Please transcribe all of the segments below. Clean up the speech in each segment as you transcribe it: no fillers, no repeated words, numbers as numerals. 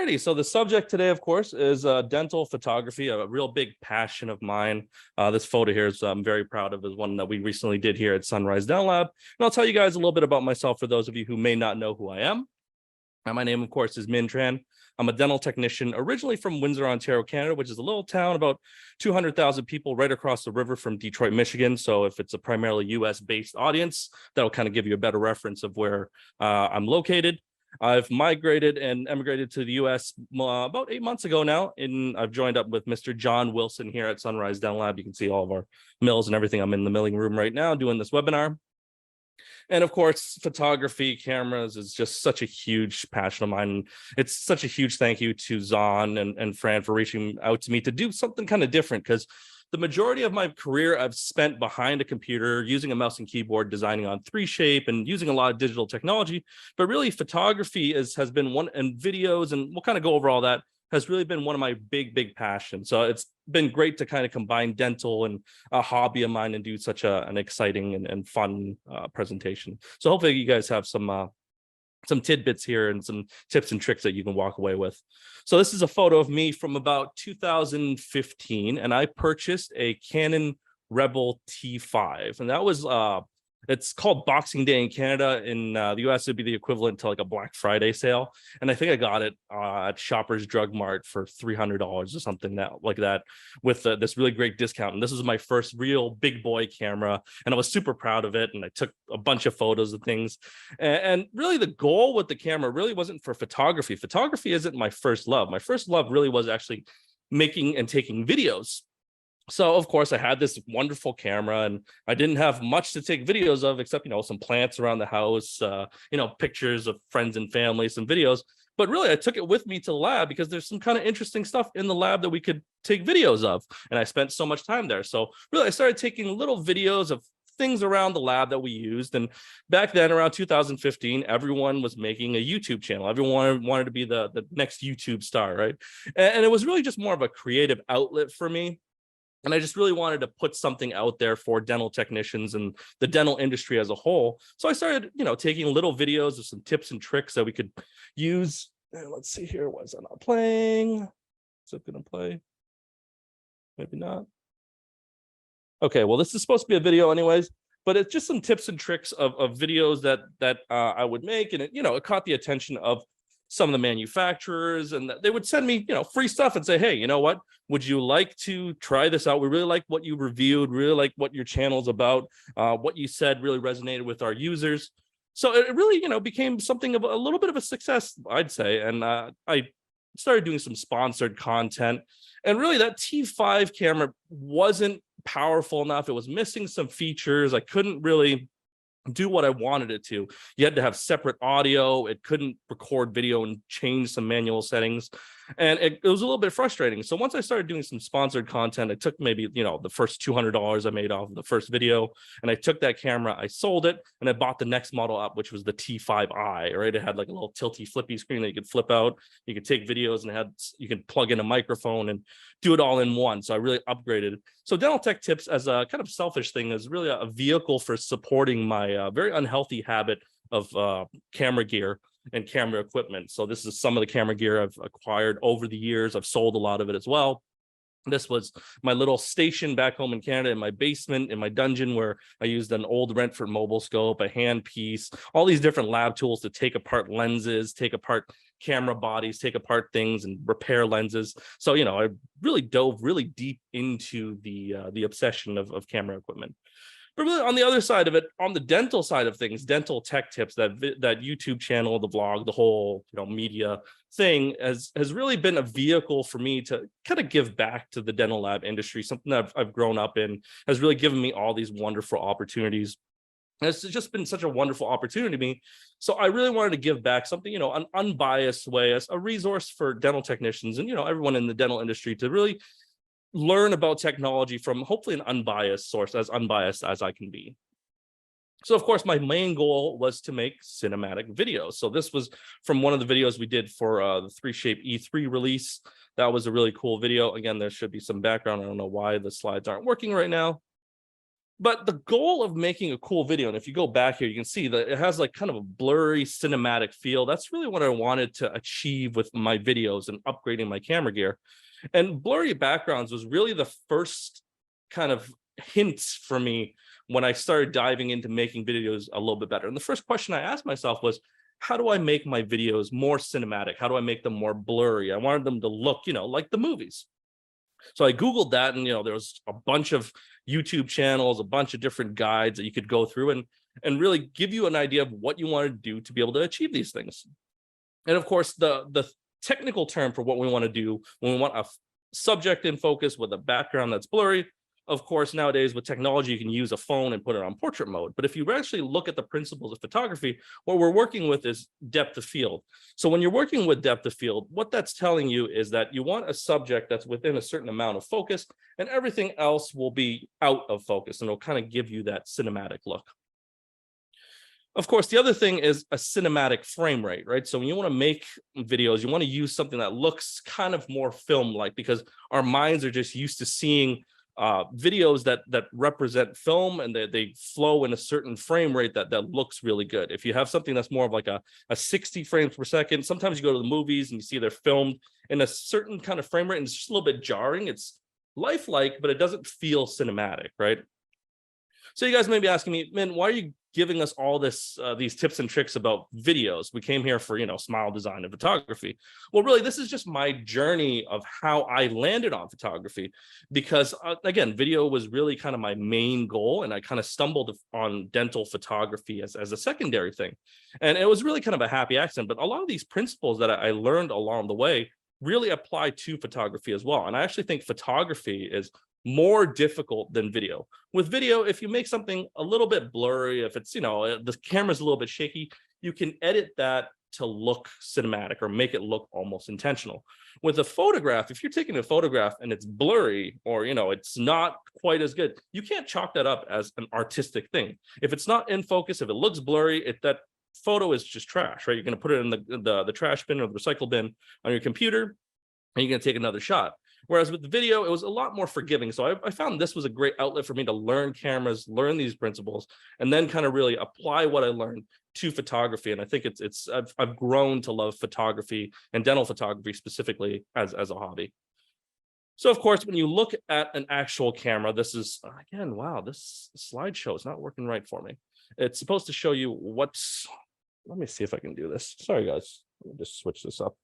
Alrighty, so the subject today, of course, is dental photography, a real big passion of mine. This photo here is I'm very proud of, is one that we recently did here at Sunrise Dental Lab. And I'll tell you guys a little bit about myself for those of you who may not know who I am. My name, of course, is Min Tran. I'm a dental technician originally from Windsor, Ontario, Canada, which is a little town about 200,000 people right across the river from Detroit, Michigan. So if it's a primarily US-based audience, that'll kind of give you a better reference of where I'm located. I've migrated and emigrated to the US about 8 months ago now, and I've joined up with Mr. John Wilson here at Sunrise Dental Lab. You can see all of our mills and everything. I'm in the milling room right now doing this webinar. And of course, photography, cameras is just such a huge passion of mine. It's such a huge thank you to Zahn and Fran for reaching out to me to do something kind of different, because the majority of my career I've spent behind a computer using a mouse and keyboard, designing on 3Shape and using a lot of digital technology. But really photography has been one, and videos, and we'll kind of go over all that, has really been one of my big passions. So it's been great to kind of combine dental and a hobby of mine and do such an exciting and fun presentation. So hopefully you guys have some tidbits here and some tips and tricks that you can walk away with. So this is a photo of me from about 2015, and I purchased a Canon Rebel T5, and that was it's called Boxing Day in Canada. In the US, it'd be the equivalent to like a Black Friday sale. And I think I got it at Shoppers Drug Mart for $300 or something like that with this really great discount. And this is my first real big boy camera. And I was super proud of it. And I took a bunch of photos of things. And really the goal with the camera really wasn't for photography. Photography isn't my first love. My first love really was actually making and taking videos. So, of course, I had this wonderful camera, and I didn't have much to take videos of except, some plants around the house, pictures of friends and family, some videos. But really, I took it with me to the lab because there's some kind of interesting stuff in the lab that we could take videos of. And I spent so much time there. So really, I started taking little videos of things around the lab that we used. And back then, around 2015, everyone was making a YouTube channel. Everyone wanted to be the next YouTube star, right? And it was really just more of a creative outlet for me. And I just really wanted to put something out there for dental technicians and the dental industry as a whole. So I started, taking little videos of some tips and tricks that we could use. And let's see here. Why is that not playing? Is it going to play? Maybe not. Okay, well, this is supposed to be a video anyways, but it's just some tips and tricks of videos that I would make. And it caught the attention of some of the manufacturers, and they would send me, free stuff and say, hey, you know what? Would you like to try this out? We really like what you reviewed, really like what your channel's about. What you said really resonated with our users. So it really, became something of a little bit of a success, I'd say. And I started doing some sponsored content. And really that T5 camera wasn't powerful enough. It was missing some features. I couldn't really do what I wanted it to. You had to have separate audio. It couldn't record video and change some manual settings. And it was a little bit frustrating. So once I started doing some sponsored content, I took maybe, the first $200 I made off of the first video, and I took that camera, I sold it, and I bought the next model up, which was the T5i, right? It had like a little tilty flippy screen that you could flip out. You could take videos, and you could plug in a microphone and do it all in one. So I really upgraded. So Dental Tech Tips, as a kind of selfish thing, is really a vehicle for supporting my very unhealthy habit of camera gear and camera equipment. So this is some of the camera gear I've acquired over the years. I've sold a lot of it as well. This was my little station back home in Canada in my basement, in my dungeon, where I used an old Renford mobile scope, a handpiece, all these different lab tools to take apart lenses, take apart camera bodies, take apart things and repair lenses. So, I really dove really deep into the obsession of camera equipment. But really, on the other side of it, on the dental side of things, Dental Tech Tips, that YouTube channel, the vlog, the whole media thing has really been a vehicle for me to kind of give back to the dental lab industry, something that I've grown up in, has really given me all these wonderful opportunities. And it's just been such a wonderful opportunity to me. So I really wanted to give back something, an unbiased way, as a resource for dental technicians and, everyone in the dental industry to really learn about technology from hopefully an unbiased source, as unbiased as I can be. So, of course, my main goal was to make cinematic videos. So this was from one of the videos we did for the 3Shape E3 release. That was a really cool video. Again, there should be some background. I don't know why the slides aren't working right now. But the goal of making a cool video, and if you go back here, you can see that it has like kind of a blurry cinematic feel. That's really what I wanted to achieve with my videos and upgrading my camera gear. And blurry backgrounds was really the first kind of hints for me when I started diving into making videos a little bit better. And the first question I asked myself was, how do I make my videos more cinematic? How do I make them more blurry? I wanted them to look, like the movies. So I Googled that, and there was a bunch of YouTube channels, a bunch of different guides that you could go through and really give you an idea of what you want to do to be able to achieve these things. And of course, the technical term for what we want to do when we want a subject in focus with a background that's blurry, of course, nowadays with technology, you can use a phone and put it on portrait mode. But if you actually look at the principles of photography, what we're working with is depth of field. So when you're working with depth of field, what that's telling you is that you want a subject that's within a certain amount of focus, and everything else will be out of focus, and it'll kind of give you that cinematic look. Of course, the other thing is a cinematic frame rate, right? So when you want to make videos, you want to use something that looks kind of more film-like, because our minds are just used to seeing videos that represent film, and they flow in a certain frame rate that looks really good. If you have something that's more of like a 60 frames per second, sometimes you go to the movies and you see they're filmed in a certain kind of frame rate, and it's just a little bit jarring. It's lifelike, but it doesn't feel cinematic, right? So you guys may be asking me, man, why are you giving us all these tips and tricks about videos? We came here for, smile design and photography. Well, really, this is just my journey of how I landed on photography, because again, video was really kind of my main goal, and I kind of stumbled on dental photography as a secondary thing. And it was really kind of a happy accident, but a lot of these principles that I learned along the way really apply to photography as well. And I actually think photography is more difficult than video. With video, if you make something a little bit blurry, if it's, the camera's a little bit shaky, you can edit that to look cinematic or make it look almost intentional. With a photograph, if you're taking a photograph and it's blurry, or, it's not quite as good, you can't chalk that up as an artistic thing. If it's not in focus, if it looks blurry, that photo is just trash, right? You're going to put it in the trash bin or the recycle bin on your computer, and you're going to take another shot. Whereas with the video, it was a lot more forgiving. So I found this was a great outlet for me to learn cameras, learn these principles, and then kind of really apply what I learned to photography. And I think I've grown to love photography, and dental photography specifically, as a hobby. So of course, when you look at an actual camera, this is, again, wow, this slideshow is not working right for me. It's supposed to show you let me see if I can do this. Sorry, guys. Let me just switch this up.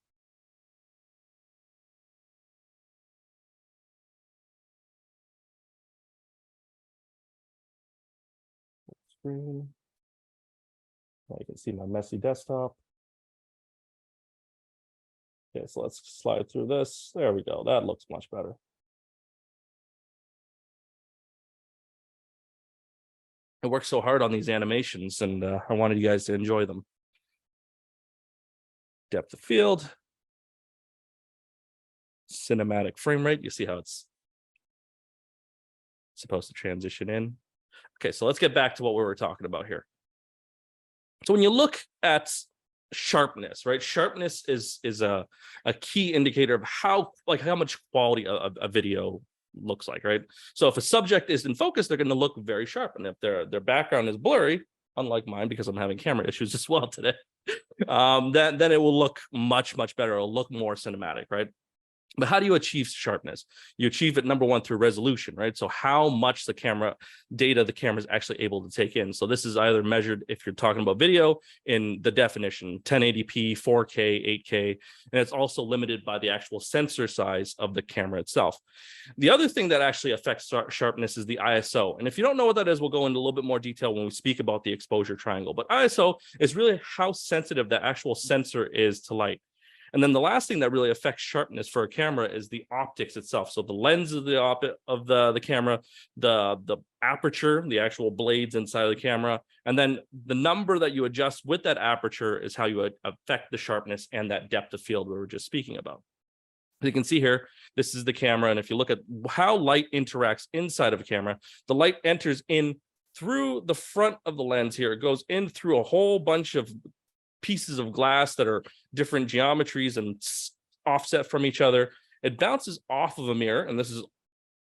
Screen. Now you can see my messy desktop. Okay, so let's slide through this. There we go. That looks much better. I worked so hard on these animations, and I wanted you guys to enjoy them. Depth of field, cinematic frame rate. You see how it's supposed to transition in. Okay, so let's get back to what we were talking about here. So when you look at sharpness, right? Sharpness is a key indicator of how much quality a video looks like, right? So if a subject is in focus, they're going to look very sharp, and if their background is blurry, unlike mine, because I'm having camera issues as well today, then it will look much better. It'll look more cinematic, right? But how do you achieve sharpness? You achieve it, number one, through resolution, right? So how much the camera is actually able to take in. So this is either measured, if you're talking about video, in the definition, 1080p, 4K, 8K, and it's also limited by the actual sensor size of the camera itself. The other thing that actually affects sharpness is the ISO. And if you don't know what that is, we'll go into a little bit more detail when we speak about the exposure triangle. But ISO is really how sensitive the actual sensor is to light. And then the last thing that really affects sharpness for a camera is the optics itself. So the lens of the camera, the aperture, the actual blades inside of the camera, and then the number that you adjust with that aperture is how you affect the sharpness and that depth of field we were just speaking about. As you can see here, this is the camera, and if you look at how light interacts inside of a camera, the light enters in through the front of the lens here. It goes in through a whole bunch of pieces of glass that are different geometries and offset from each other. It bounces off of a mirror, and this is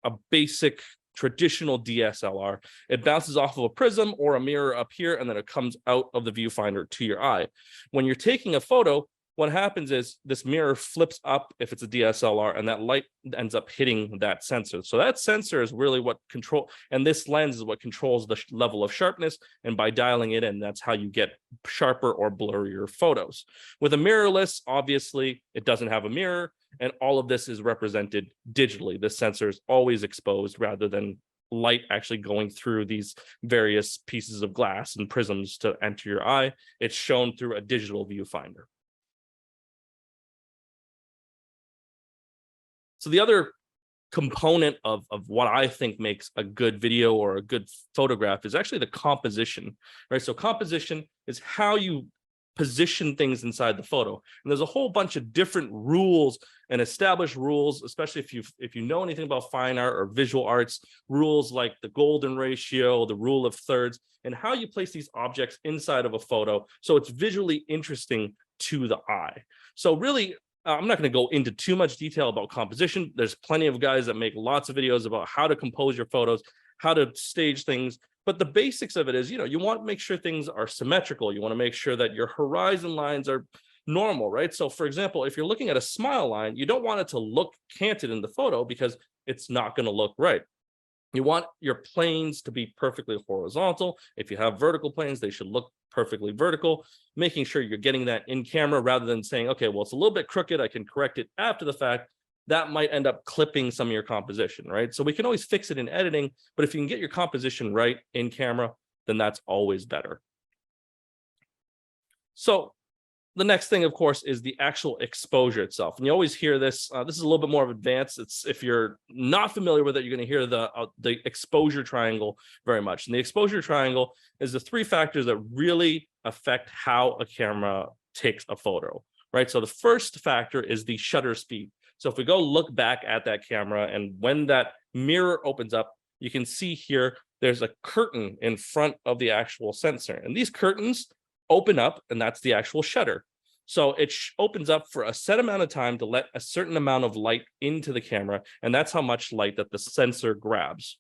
a basic traditional DSLR. It bounces off of a prism or a mirror up here, and then it comes out of the viewfinder to your eye. When you're taking a photo, what happens is this mirror flips up if it's a DSLR, and that light ends up hitting that sensor. So that sensor is really what and this lens is what controls the level of sharpness. And by dialing it in, that's how you get sharper or blurrier photos. With a mirrorless, obviously, it doesn't have a mirror, and all of this is represented digitally. The sensor is always exposed rather than light actually going through these various pieces of glass and prisms to enter your eye. It's shown through a digital viewfinder. So the other component of what I think makes a good video or a good photograph is actually the composition, right? So composition is how you position things inside the photo. And there's a whole bunch of different rules and established rules, especially if you know anything about fine art or visual arts, rules like the golden ratio, the rule of thirds, and how you place these objects inside of a photo so it's visually interesting to the eye. So really, I'm not going to go into too much detail about composition. There's plenty of guys that make lots of videos about how to compose your photos, how to stage things. But the basics of it is, you want to make sure things are symmetrical. You want to make sure that your horizon lines are normal, right? So for example, if you're looking at a smile line, you don't want it to look canted in the photo because it's not going to look right. You want your planes to be perfectly horizontal. If you have vertical planes, they should look perfectly vertical, making sure you're getting that in camera rather than saying, okay, well, it's a little bit crooked, I can correct it after the fact. That might end up clipping some of your composition, right? So we can always fix it in editing, but if you can get your composition right in camera, then that's always better. So the next thing, of course, is the actual exposure itself. And you always hear this. This is a little bit more of advanced. It's, if you're not familiar with it, you're going to hear the exposure triangle very much. And the exposure triangle is the three factors that really affect how a camera takes a photo, right? So the first factor is the shutter speed. So if we go look back at that camera, and when that mirror opens up, you can see here, there's a curtain in front of the actual sensor. And these curtains open up, and that's the actual shutter. So it opens up for a set amount of time to let a certain amount of light into the camera, and that's how much light that the sensor grabs.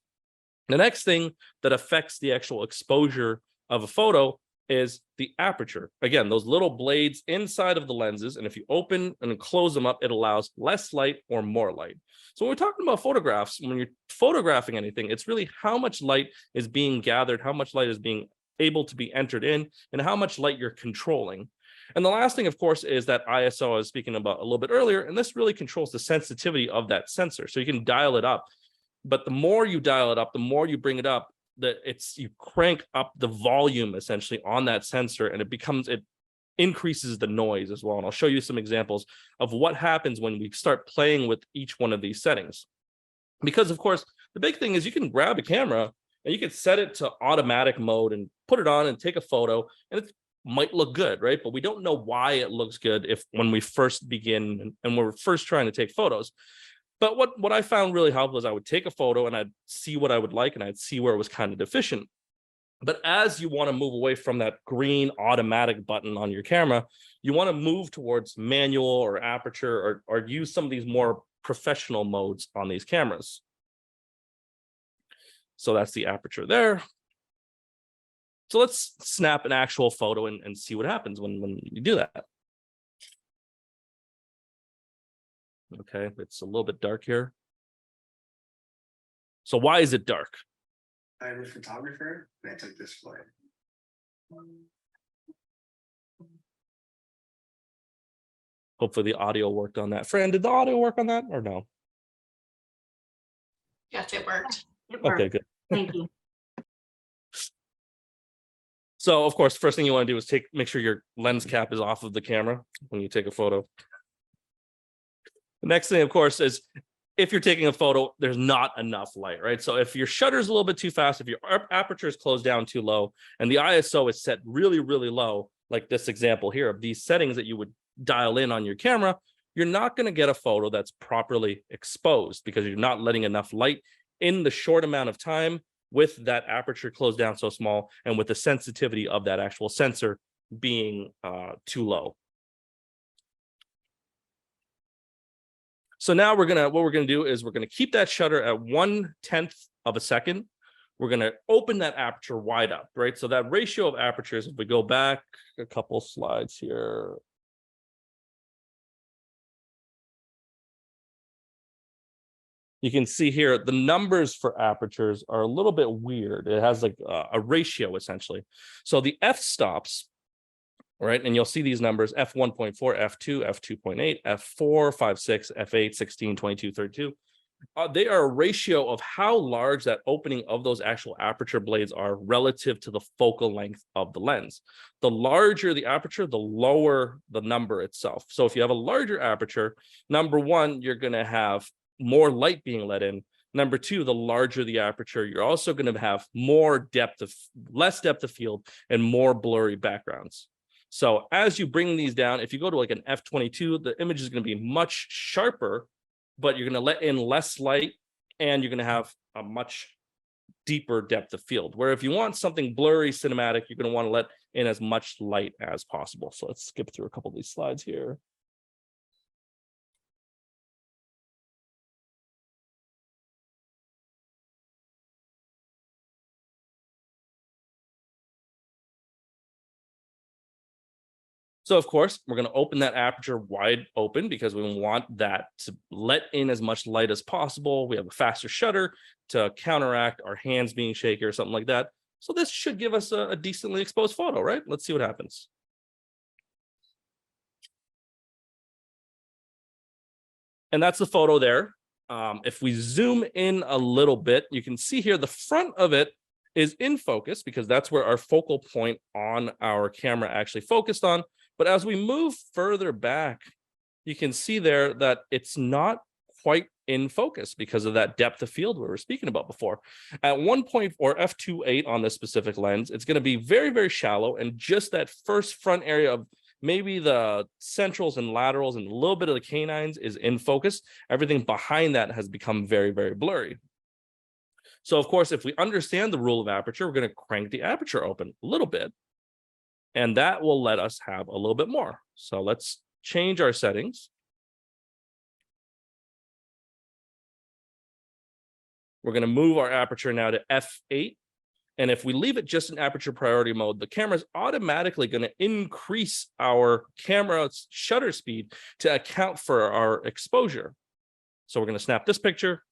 The next thing that affects the actual exposure of a photo is the aperture. Again, those little blades inside of the lenses, and if you open and close them up, it allows less light or more light. So when we're talking about photographs, when you're photographing anything, it's really how much light is being gathered, how much light is being able to be entered in, and how much light you're controlling. And the last thing, of course, is that ISO I was speaking about a little bit earlier, and this really controls the sensitivity of that sensor. So you can dial it up, but the more you dial it up, the more you bring it up, you crank up the volume essentially on that sensor, and it increases the noise as well. And I'll show you some examples of what happens when we start playing with each one of these settings. Because of course, the big thing is you can grab a camera and you can set it to automatic mode and put it on and take a photo, and it might look good, right? But we don't know why it looks good when we first begin and we're first trying to take photos. But what I found really helpful is I would take a photo and I'd see what I would like, and I'd see where it was kind of deficient. But as you want to move away from that green automatic button on your camera, you want to move towards manual or aperture or use some of these more professional modes on these cameras. So that's the aperture there. So let's snap an actual photo and see what happens when you do that. Okay, it's a little bit dark here. So why is it dark? I'm a photographer and I took this photo. Hopefully the audio worked on that. Fran, did the audio work on that or no? Yes, it worked. Okay, good. Thank you. So of course, first thing you want to do is make sure your lens cap is off of the camera when you take a photo. The next thing, of course, is if you're taking a photo, there's not enough light, right? So if your shutter is a little bit too fast, if your aperture is closed down too low, and the ISO is set really, really low, like this example here of these settings that you would dial in on your camera, you're not going to get a photo that's properly exposed because you're not letting enough light in the short amount of time with that aperture closed down so small and with the sensitivity of that actual sensor being too low. So now what we're gonna do is we're gonna keep that shutter at 1/10 of a second, we're going to open that aperture wide up, right? So that ratio of apertures, if we go back a couple slides here. You can see here, the numbers for apertures are a little bit weird. It has like a ratio essentially. So the f-stops, right? And you'll see these numbers, f1.4, f2, f2.8, f4, 5, 6, f8, 16, 22, 32. They are a ratio of how large that opening of those actual aperture blades are relative to the focal length of the lens. The larger the aperture, the lower the number itself. So if you have a larger aperture, number one, you're going to have more light being let in. Number two, the larger the aperture, you're also going to have less depth of field and more blurry backgrounds. So as you bring these down, if you go to like an f22, the image is going to be much sharper, but you're going to let in less light and you're going to have a much deeper depth of field. Where if you want something blurry, cinematic, you're going to want to let in as much light as possible. So let's skip through a couple of these slides here. So of course, we're going to open that aperture wide open because we want that to let in as much light as possible. We have a faster shutter to counteract our hands being shaky or something like that. So this should give us a decently exposed photo, right? Let's see what happens. And that's the photo there. If we zoom in a little bit, you can see here the front of it is in focus because that's where our focal point on our camera actually focused on. But as we move further back, you can see there that it's not quite in focus because of that depth of field we were speaking about before. At 1.4 f2.8 on this specific lens, it's going to be very, very shallow. And just that first front area of maybe the centrals and laterals and a little bit of the canines is in focus. Everything behind that has become very, very blurry. So of course, if we understand the rule of aperture, we're going to crank the aperture open a little bit. And that will let us have a little bit more. So let's change our settings. We're going to move our aperture now to f8. And if we leave it just in aperture priority mode, the camera is automatically going to increase our camera's shutter speed to account for our exposure. So we're going to snap this picture.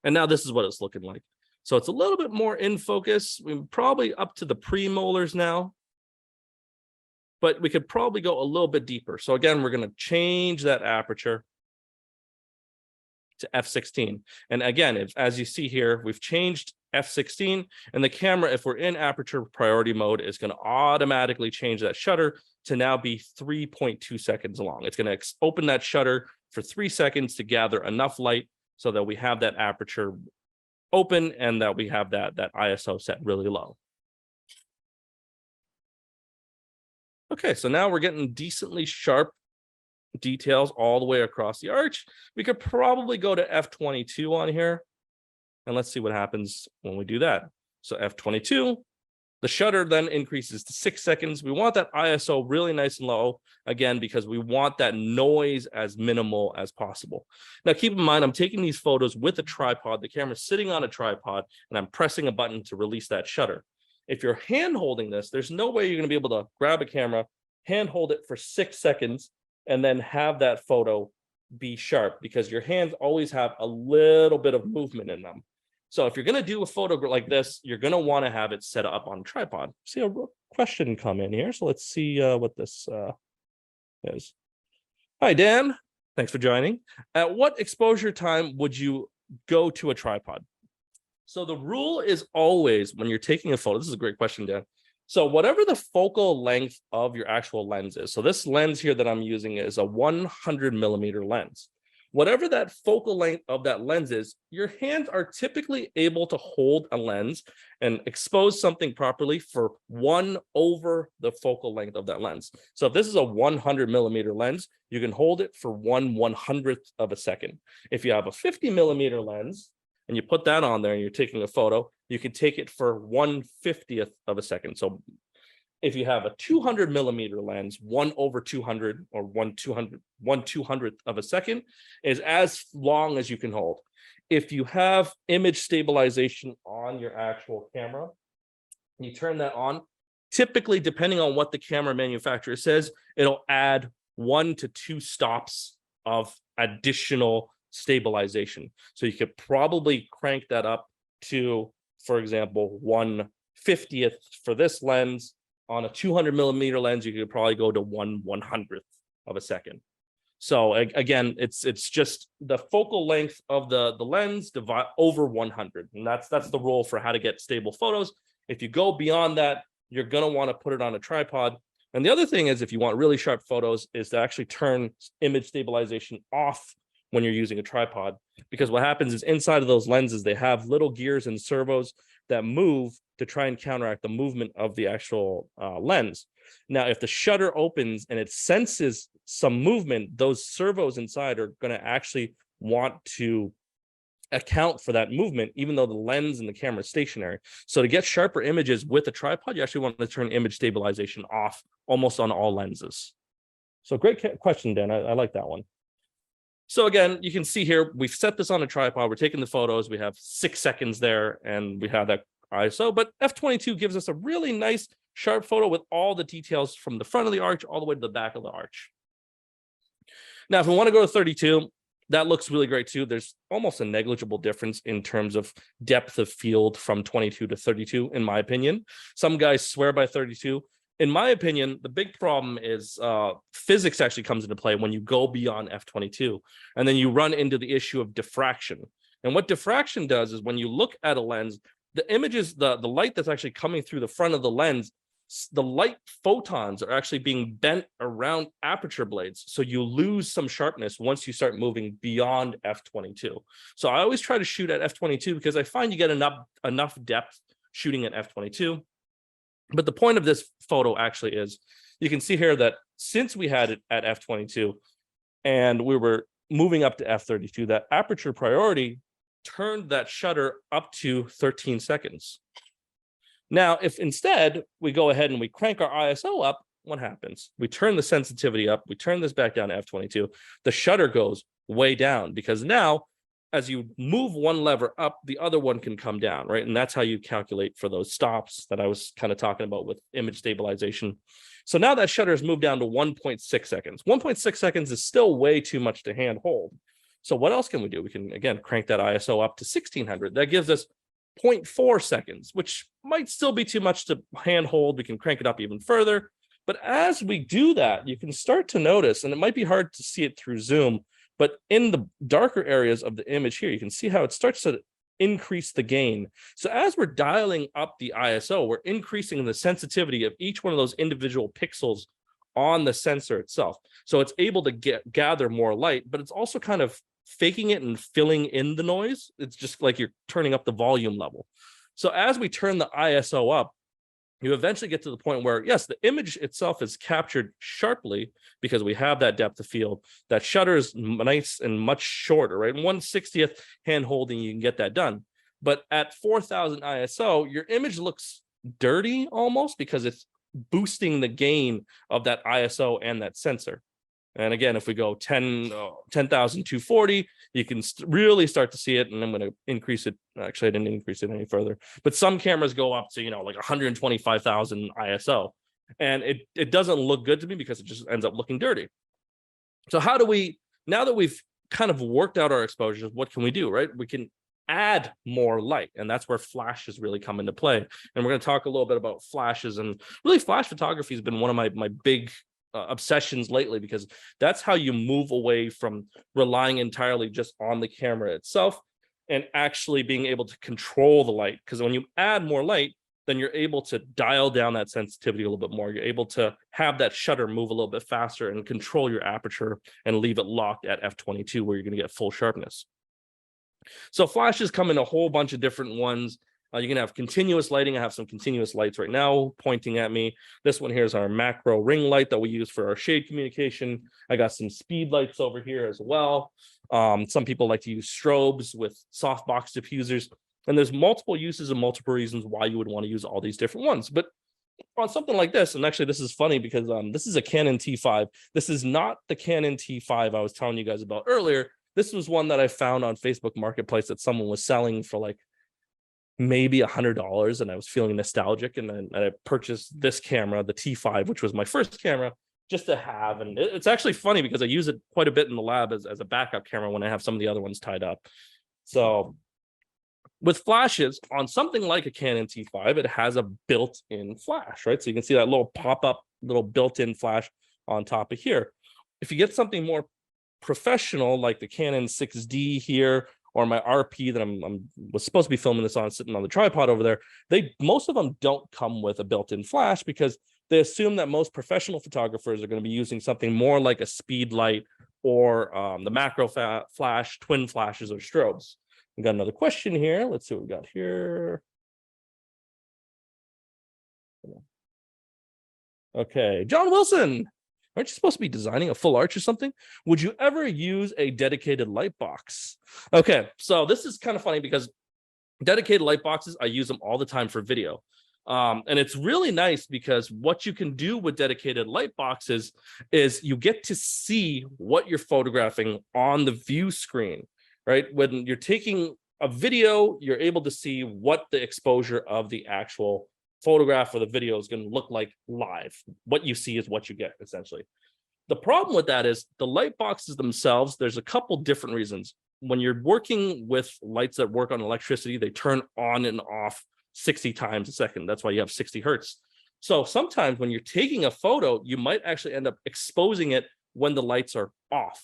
And now this is what it's looking like. So it's a little bit more in focus. We're probably up to the premolars now, but we could probably go a little bit deeper. So again, we're going to change that aperture to f16. And again, as you see here, we've changed f16, and the camera, if we're in aperture priority mode, is going to automatically change that shutter to now be 3.2 seconds long. It's going to open that shutter for 3 seconds to gather enough light so that we have that aperture open and that we have that ISO set really low. Okay, so now we're getting decently sharp details all the way across the arch. We could probably go to f22 on here, and let's see what happens when we do that. So f22, the shutter then increases to 6 seconds. We want that ISO really nice and low, again, because we want that noise as minimal as possible. Now, keep in mind, I'm taking these photos with a tripod. The camera's sitting on a tripod, and I'm pressing a button to release that shutter. If you're hand holding this, there's no way you're going to be able to grab a camera, hand hold it for 6 seconds, and then have that photo be sharp because your hands always have a little bit of movement in them. So if you're going to do a photo like this, you're going to want to have it set up on a tripod. See a question come in here. So let's see what this is. Hi, Dan. Thanks for joining. At what exposure time would you go to a tripod? So the rule is always when you're taking a photo, this is a great question, Dan. So whatever the focal length of your actual lens is, so this lens here that I'm using is a 100 millimeter lens. Whatever that focal length of that lens is, your hands are typically able to hold a lens and expose something properly for 1 over the focal length of that lens. So if this is a 100 millimeter lens, you can hold it for 1/100th of a second. If you have a 50 millimeter lens, and you put that on there and you're taking a photo, you can take it for 1/50th of a second. So if you have a 200 millimeter lens, 1/200 or 1/200th of a second is as long as you can hold. if you have image stabilization on your actual camera, you turn that on, typically, depending on what the camera manufacturer says, it'll add 1 to 2 stops of additional stabilization. So you could probably crank that up to, for example, 1/50th for this lens. On a 200 millimeter lens, you could probably go to 1/100th of a second. So again, it's just the focal length of the lens divide over 100, and that's the rule for how to get stable photos. If you go beyond that, you're gonna want to put it on a tripod. And the other thing is, if you want really sharp photos, is to actually turn image stabilization off when you're using a tripod, because what happens is inside of those lenses, they have little gears and servos that move to try and counteract the movement of the actual lens. Now, if the shutter opens and it senses some movement, those servos inside are going to actually want to account for that movement, even though the lens and the camera is stationary. So to get sharper images with a tripod, you actually want to turn image stabilization off almost on all lenses. So great question, Dan. I like that one. So again, you can see here, we've set this on a tripod. We're taking the photos. We have 6 seconds there, and we have that ISO. But f/22 gives us a really nice sharp photo with all the details from the front of the arch all the way to the back of the arch. Now, if we want to go to 32, that looks really great too. There's almost a negligible difference in terms of depth of field from 22 to 32, in my opinion. Some guys swear by 32. In my opinion, the big problem is physics actually comes into play when you go beyond f/22, and then you run into the issue of diffraction. And what diffraction does is when you look at a lens, the images, the light that's actually coming through the front of the lens, the light photons are actually being bent around aperture blades. So you lose some sharpness once you start moving beyond f/22. So I always try to shoot at f/22 because I find you get enough depth shooting at f/22. But the point of this photo actually is, you can see here that since we had it at f/22 and we were moving up to f/32, that aperture priority turned that shutter up to 13 seconds. Now, if instead we go ahead and we crank our ISO up, what happens? We turn the sensitivity up, we turn this back down to f/22, the shutter goes way down, because now as you move one lever up, the other one can come down, right? And that's how you calculate for those stops that I was kind of talking about with image stabilization. So now that shutter has moved down to 1.6 seconds. 1.6 seconds is still way too much to hand hold. So what else can we do? We can, again, crank that ISO up to 1600. That gives us 0.4 seconds, which might still be too much to hand hold. We can crank it up even further. But as we do that, you can start to notice, and it might be hard to see it through zoom, but in the darker areas of the image here, you can see how it starts to increase the gain. So as we're dialing up the ISO, we're increasing the sensitivity of each one of those individual pixels on the sensor itself. So it's able to gather more light, but it's also kind of faking it and filling in the noise. It's just like you're turning up the volume level. So as we turn the ISO up, you eventually get to the point where, yes, the image itself is captured sharply because we have that depth of field. That shutter is nice and much shorter, right? 1/60th hand holding, you can get that done. But at 4000 ISO, your image looks dirty almost, because it's boosting the gain of that ISO and that sensor. And again, if we go 10,240, you can really start to see it. And I'm going to increase it. Actually, I didn't increase it any further. But some cameras go up to, like 125,000 ISO. And it doesn't look good to me because it just ends up looking dirty. So how do we, now that we've kind of worked out our exposures, what can we do, right? We can add more light. And that's where flashes really come into play. And we're going to talk a little bit about flashes. And really, flash photography has been one of my big obsessions lately, because that's how you move away from relying entirely just on the camera itself and actually being able to control the light. Because when you add more light, then you're able to dial down that sensitivity a little bit more. You're able to have that shutter move a little bit faster and control your aperture and leave it locked at f/22, where you're going to get full sharpness. So flashes come in a whole bunch of different ones. You can have continuous lighting. I have some continuous lights right now pointing at me. This one here is our macro ring light that we use for our shade communication. I got some speed lights over here as well. Some people like to use strobes with softbox diffusers. And there's multiple uses and multiple reasons why you would want to use all these different ones. But on something like this, and actually this is funny because this is a Canon T5. This is not the Canon T5 I was telling you guys about earlier. This was one that I found on Facebook Marketplace that someone was selling for like maybe $100, and I was feeling nostalgic, and then I purchased this camera, the T5, which was my first camera, just to have. And it's actually funny because I use it quite a bit in the lab as a backup camera when I have some of the other ones tied up. So with flashes on something like a Canon T5, it has a built-in flash, right? So you can see that little pop-up, little built-in flash on top of here. If you get something more professional like the Canon 6D here, or my RP that was supposed to be filming this on, sitting on the tripod over there, most of them don't come with a built-in flash because they assume that most professional photographers are going to be using something more like a speed light or the macro flash, twin flashes, or strobes. We got another question here. Let's see what we got here. Okay, John Wilson. Aren't you supposed to be designing a full arch or something? Would you ever use a dedicated light box? Okay, so this is kind of funny because dedicated light boxes, I use them all the time for video. And it's really nice because what you can do with dedicated light boxes is you get to see what you're photographing on the view screen, right? When you're taking a video, you're able to see what the exposure of the actual photograph or the video is going to look like live. What you see is what you get, essentially. The problem with that is the light boxes themselves, there's a couple different reasons. When you're working with lights that work on electricity, they turn on and off 60 times a second. That's why you have 60 hertz. So sometimes when you're taking a photo, you might actually end up exposing it when the lights are off.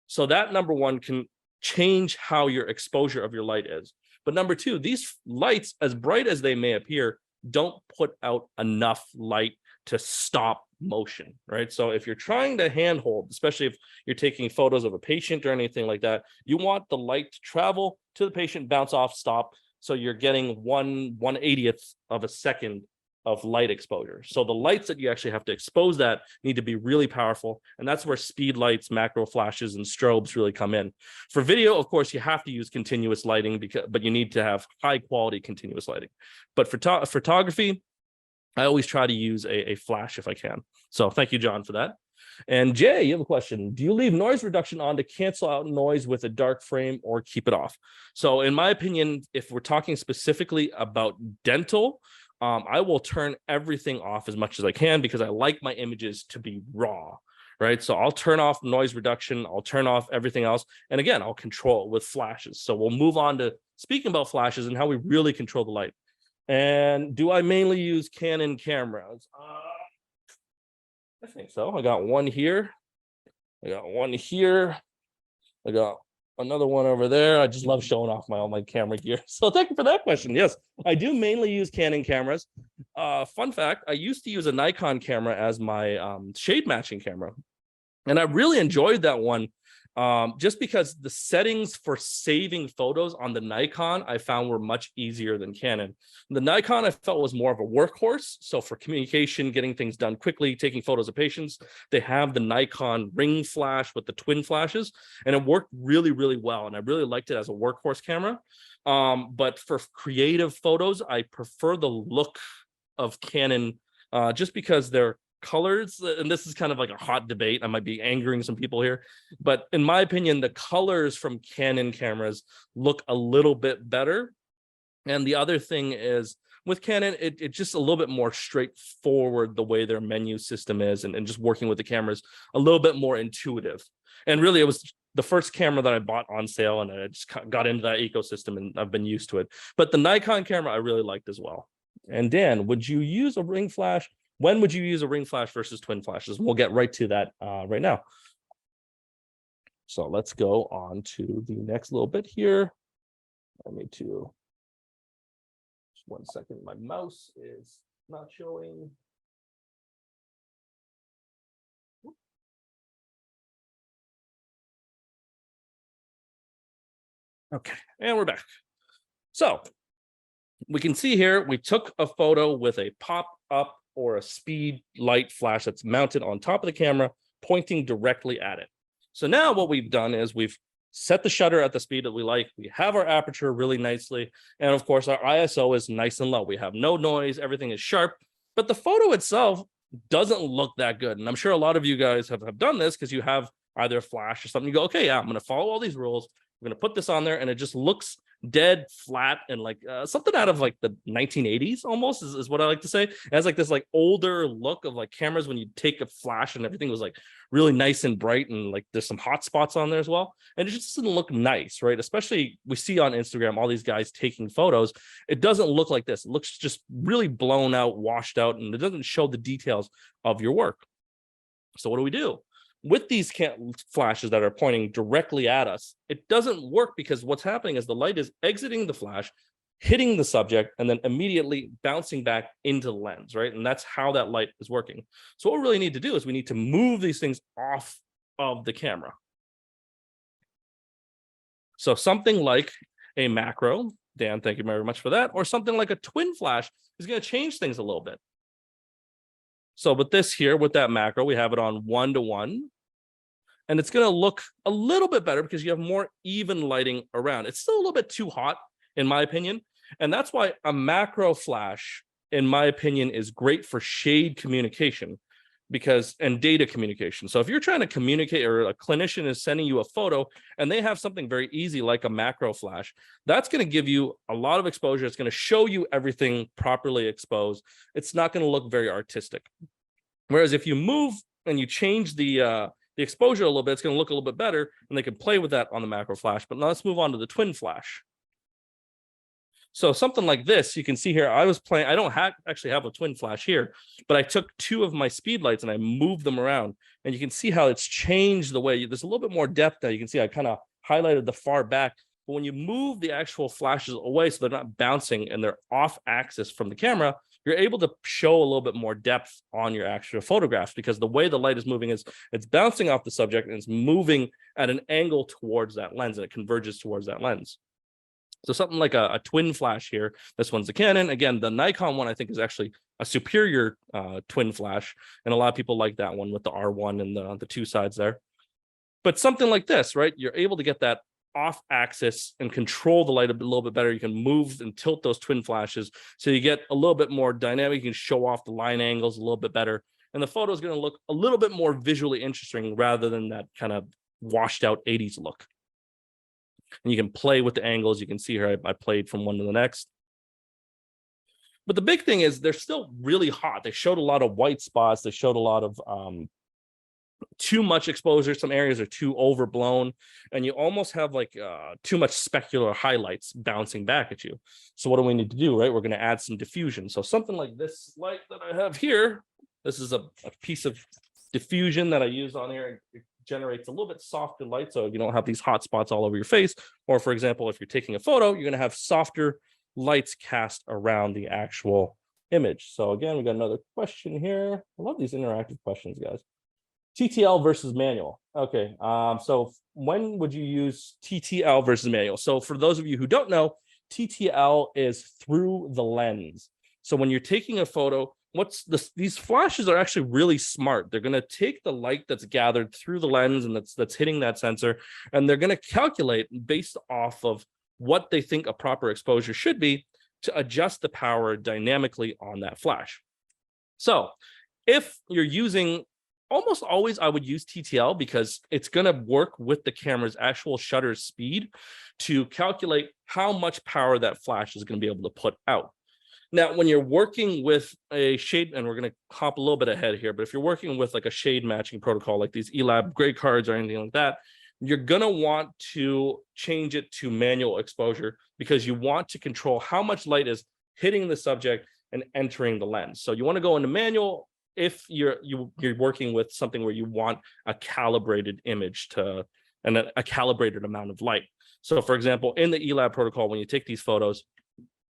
So that, number one, can change how your exposure of your light is. But number two, these lights, as bright as they may appear, don't put out enough light to stop motion, right? So if you're trying to handhold, especially if you're taking photos of a patient or anything like that, you want the light to travel to the patient, bounce off, stop. So you're getting 1/80th of a second of light exposure. So the lights that you actually have to expose that need to be really powerful. And that's where speed lights, macro flashes, and strobes really come in. For video, of course, you have to use continuous lighting, but you need to have high quality continuous lighting. But for photography, I always try to use a flash if I can. So thank you, John, for that. And Jay, you have a question. Do you leave noise reduction on to cancel out noise with a dark frame or keep it off? So in my opinion, if we're talking specifically about dental, I will turn everything off as much as I can because I like my images to be raw, right? So I'll turn off noise reduction, I'll turn off everything else. And again, I'll control it with flashes. So we'll move on to speaking about flashes and how we really control the light. And do I mainly use Canon cameras? I think so. I got one here. I got one here. I got another one over there. I just love showing off all my camera gear. So thank you for that question. Yes, I do mainly use Canon cameras. Fun fact, I used to use a Nikon camera as my shade matching camera. And I really enjoyed that one just because the settings for saving photos on the Nikon I found were much easier than Canon. The Nikon I felt was more of a workhorse. So for communication, getting things done quickly, taking photos of patients, they have the Nikon ring flash with the twin flashes, and it worked really, really well. And I really liked it as a workhorse camera. But for creative photos, I prefer the look of Canon just because they're colors, and this is kind of like a hot debate. I might be angering some people here, but in my opinion, the colors from Canon cameras look a little bit better. And the other thing is with Canon, it's just a little bit more straightforward the way their menu system is, and just working with the cameras a little bit more intuitive. And really, it was the first camera that I bought on sale, and I just got into that ecosystem, and I've been used to it. But the Nikon camera I really liked as well. And Dan, would you use a ring flash? When would you use a ring flash versus twin flashes? We'll get right to that right now. So let's go on to the next little bit here. Let me just 1 second. My mouse is not showing. Okay, and we're back. So we can see here, we took a photo with a pop-up or a speed light flash that's mounted on top of the camera, pointing directly at it. So now what we've done is we've set the shutter at the speed that we like. We have our aperture really nicely. And of course, our ISO is nice and low. We have no noise. Everything is sharp. But the photo itself doesn't look that good. And I'm sure a lot of you guys have done this because you have either a flash or something. You go, okay, yeah, I'm going to follow all these rules. I'm going to put this on there, and it just looks dead flat and like something out of like the 1980s almost is what I like to say. It has like this like older look of like cameras when you take a flash and everything was like really nice and bright, and like there's some hot spots on there as well, and it just doesn't look nice, right? Especially we see on Instagram all these guys taking photos. It doesn't look like this. It looks just really blown out, washed out, and it doesn't show the details of your work. So what do we do? With these flashes that are pointing directly at us, it doesn't work because what's happening is the light is exiting the flash, hitting the subject, and then immediately bouncing back into the lens, right? And that's how that light is working. So what we really need to do is we need to move these things off of the camera. So something like a macro, Dan, thank you very much for that, or something like a twin flash is going to change things a little bit. So with this here, with that macro, we have it on 1:1. And it's going to look a little bit better because you have more even lighting around. It's still a little bit too hot, in my opinion. And that's why a macro flash, in my opinion, is great for shade communication and data communication. So if you're trying to communicate, or a clinician is sending you a photo and they have something very easy like a macro flash, that's going to give you a lot of exposure. It's going to show you everything properly exposed. It's not going to look very artistic. Whereas if you move and you change the exposure a little bit, it's going to look a little bit better, and they can play with that on the macro flash. But now let's move on to the twin flash. So something like this, you can see here, I don't actually have a twin flash here, but I took two of my speed lights and I moved them around, and you can see how it's changed the way. There's a little bit more depth now. You can see I kind of highlighted the far back, but when you move the actual flashes away so they're not bouncing and they're off axis from the camera, you're able to show a little bit more depth on your actual photographs, because the way the light is moving is it's bouncing off the subject and it's moving at an angle towards that lens, and it converges towards that lens. So something like a twin flash here. This one's the Canon. Again, the Nikon one I think is actually a superior twin flash, and a lot of people like that one with the R1 and the two sides there. But something like this, right? You're able to get that off axis and control the light a little bit better. You can move and tilt those twin flashes so you get a little bit more dynamic. You can show off the line angles a little bit better, and the photo is going to look a little bit more visually interesting rather than that kind of washed out 80s look. And you can play with the angles. You can see here I played from one to the next. But the big thing is they're still really hot. They showed a lot of white spots. They showed a lot of too much exposure. Some areas are too overblown, and you almost have like too much specular highlights bouncing back at you. So what do we need to do, right? We're going to add some diffusion. So something like this light that I have here, this is a piece of diffusion that I use on here. It generates a little bit softer light, so you don't have these hot spots all over your face. Or for example, if you're taking a photo, you're going to have softer lights cast around the actual image. So again, we got another question here. I love these interactive questions, guys. TTL versus manual. Okay, so when would you use TTL versus manual? So for those of you who don't know, TTL is through the lens. So when you're taking a photo, these flashes are actually really smart. They're going to take the light that's gathered through the lens and that's hitting that sensor, and they're going to calculate based off of what they think a proper exposure should be to adjust the power dynamically on that flash. So if you're using, almost always I would use TTL, because it's going to work with the camera's actual shutter speed to calculate how much power that flash is going to be able to put out. Now, when you're working with a shade, and we're going to hop a little bit ahead here, but if you're working with like a shade matching protocol, like these ELAB gray cards or anything like that, you're going to want to change it to manual exposure, because you want to control how much light is hitting the subject and entering the lens. So you want to go into manual if you're working with something where you want a calibrated image and a calibrated amount of light. So for example, in the ELAB protocol, when you take these photos,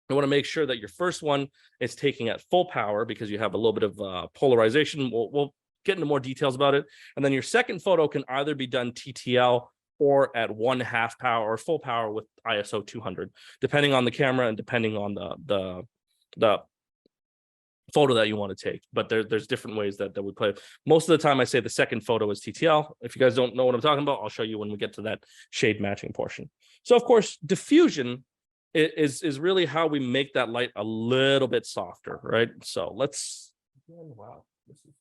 you want to make sure that your first one is taking at full power, because you have a little bit of polarization. We'll get into more details about it. And then your second photo can either be done TTL or at 1/2 power or full power with ISO 200, depending on the camera and depending on the photo that you want to take. But there's different ways that we play. Most of the time I say the second photo is TTL. If you guys don't know what I'm talking about, I'll show you when we get to that shade matching portion. So of course, diffusion is really how we make that light a little bit softer, right? So let's, wow, this is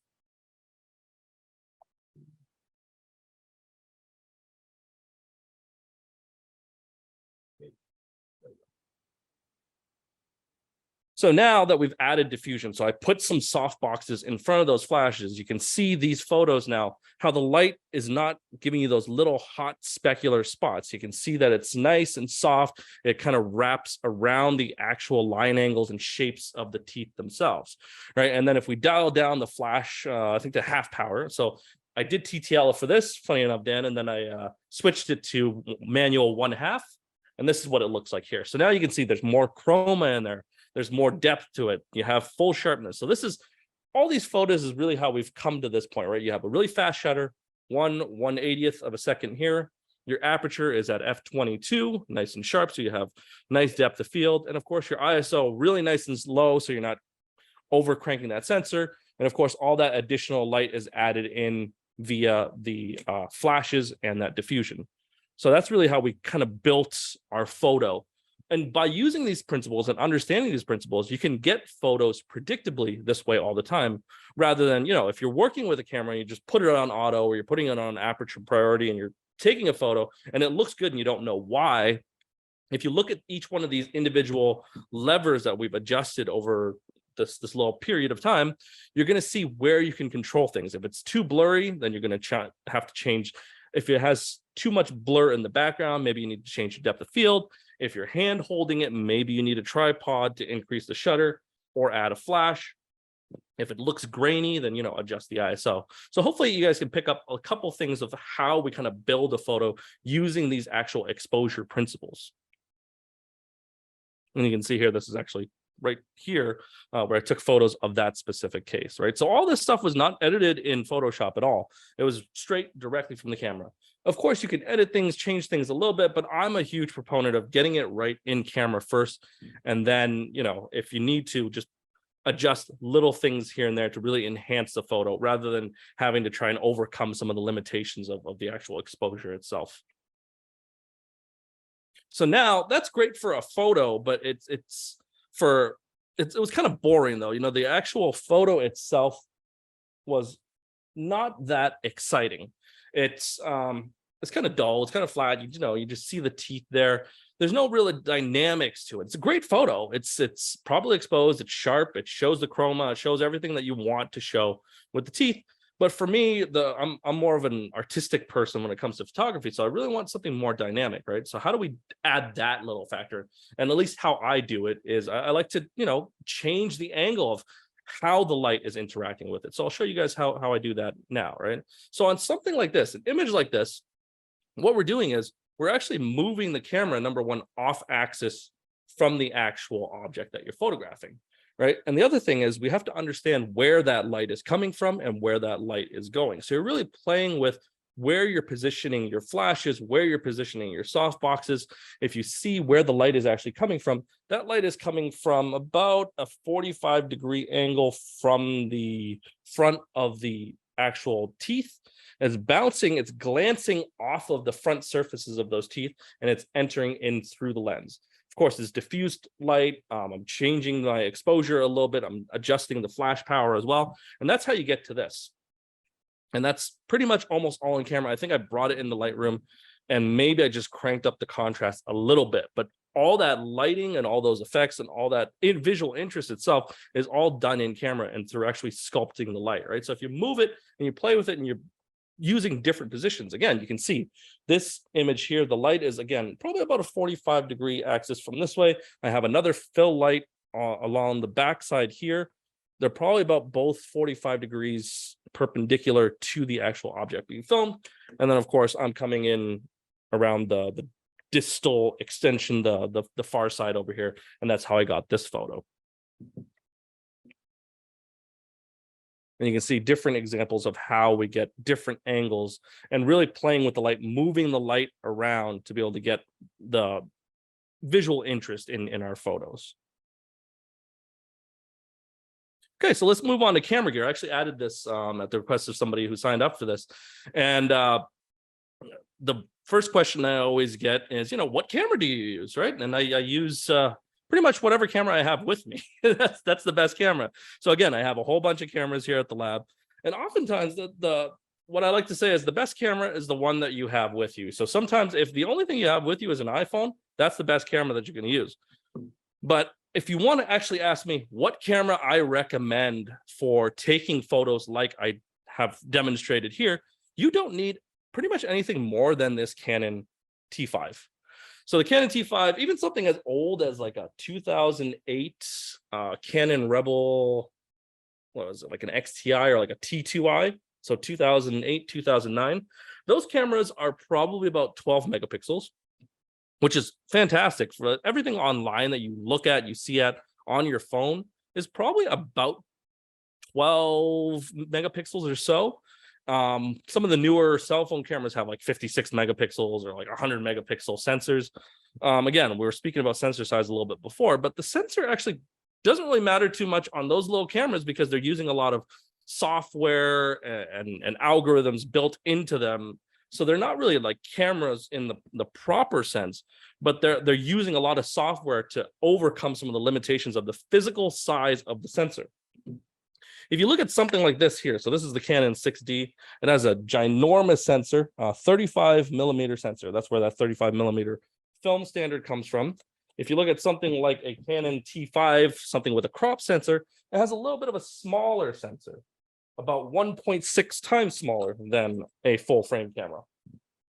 So now that we've added diffusion, so I put some soft boxes in front of those flashes, you can see these photos now, how the light is not giving you those little hot specular spots. You can see that it's nice and soft. It kind of wraps around the actual line angles and shapes of the teeth themselves, right? And then if we dial down the flash, I think to half power. So I did TTL for this, funny enough, Dan, and then I switched it to manual 1/2. And this is what it looks like here. So now you can see there's more chroma in there. There's more depth to it. You have full sharpness. So this is all these photos is really how we've come to this point, right? You have a really fast shutter, 1/180th of a second here. Your aperture is at f22, nice and sharp. So you have nice depth of field. And of course, your ISO really nice and low. So you're not over cranking that sensor. And of course, all that additional light is added in via the flashes and that diffusion. So that's really how we kind of built our photo. And by using these principles and understanding these principles, you can get photos predictably this way all the time, rather than, if you're working with a camera, you just put it on auto or you're putting it on aperture priority and you're taking a photo and it looks good and you don't know why. If you look at each one of these individual levers that we've adjusted over this little period of time, you're going to see where you can control things. If it's too blurry, then you're going to have to change. If it has too much blur in the background, maybe you need to change the depth of field. If you're hand holding it, maybe you need a tripod to increase the shutter or add a flash. If it looks grainy, then, adjust the ISO. So hopefully you guys can pick up a couple things of how we kind of build a photo using these actual exposure principles. And you can see here, this is actually right here where I took photos of that specific case, right? So all this stuff was not edited in Photoshop at all. It was straight directly from the camera. Of course, you can edit things, change things a little bit, but I'm a huge proponent of getting it right in camera first. And then, if you need to, just adjust little things here and there to really enhance the photo rather than having to try and overcome some of the limitations of the actual exposure itself. So now that's great for a photo, but it was kind of boring though. The actual photo itself was not that exciting. It's kind of dull. It's kind of flat. You just see the teeth there. There's no real dynamics to it. It's a great photo. It's probably exposed. It's sharp. It shows the chroma. It shows everything that you want to show with the teeth. But for me, I'm more of an artistic person when it comes to photography. So I really want something more dynamic, right? So how do we add that little factor? And at least how I do it is I like to, change the angle of how the light is interacting with it. So I'll show you guys how I do that now, right? So on something like this, an image like this, what we're doing is we're actually moving the camera, number one, off axis from the actual object that you're photographing, right? And the other thing is we have to understand where that light is coming from and where that light is going. So you're really playing with where you're positioning your flashes, where you're positioning your soft boxes. If you see where the light is actually coming from, that light is coming from about a 45-degree angle from the front of the actual teeth. It's bouncing, it's glancing off of the front surfaces of those teeth, and it's entering in through the lens. Of course, it's diffused light. I'm changing my exposure a little bit. I'm adjusting the flash power as well. And that's how you get to this. And that's pretty much almost all in camera. I think I brought it in the Lightroom and maybe I just cranked up the contrast a little bit, but all that lighting and all those effects and all that visual interest itself is all done in camera and through actually sculpting the light, right? So if you move it and you play with it and you're using different positions, again, you can see this image here, the light is, again, probably about a 45-degree axis from this way. I have another fill light along the backside here. They're probably about both 45 degrees perpendicular to the actual object being filmed. And then, of course, I'm coming in around the distal extension, the far side over here. And that's how I got this photo. And you can see different examples of how we get different angles and really playing with the light, moving the light around to be able to get the visual interest in our photos. Okay, so let's move on to camera gear. I actually added this at the request of somebody who signed up for this. And the first question I always get is, what camera do you use, right? And I use pretty much whatever camera I have with me. that's the best camera. So again, I have a whole bunch of cameras here at the lab. And oftentimes what I like to say is the best camera is the one that you have with you. So sometimes if the only thing you have with you is an iPhone, that's the best camera that you can use. But if you want to actually ask me what camera I recommend for taking photos like I have demonstrated here, you don't need pretty much anything more than this Canon T5. So the Canon T5, even something as old as like a 2008 Canon Rebel, what was it, like an XTI or like a T2i? So 2008, 2009, those cameras are probably about 12 megapixels, which is fantastic. For everything online that you look at, you see at on your phone is probably about 12 megapixels or so. Some of the newer cell phone cameras have like 56 megapixels or like 100 megapixel sensors. Again, we were speaking about sensor size a little bit before, but the sensor actually doesn't really matter too much on those little cameras because they're using a lot of software and algorithms built into them. So they're not really like cameras in the proper sense, but they're using a lot of software to overcome some of the limitations of the physical size of the sensor. If you look at something like this here, so this is the Canon 6D. It has a ginormous sensor, 35 millimeter sensor. That's where that 35 millimeter film standard comes from. If you look at something like a Canon T5, something with a crop sensor, it has a little bit of a smaller sensor, about 1.6 times smaller than a full frame camera.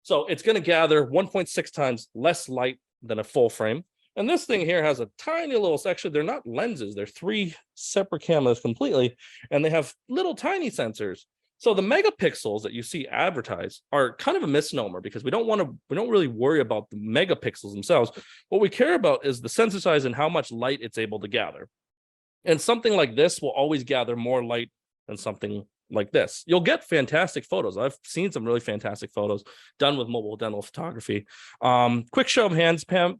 So it's going to gather 1.6 times less light than a full frame. And this thing here has a tiny little section. They're not lenses. They're 3 separate cameras completely. And they have little tiny sensors. So the megapixels that you see advertised are kind of a misnomer because we don't really worry about the megapixels themselves. What we care about is the sensor size and how much light it's able to gather. And something like this will always gather more light than something like this. You'll get fantastic photos. I've seen some really fantastic photos done with mobile dental photography. Quick show of hands, Pam.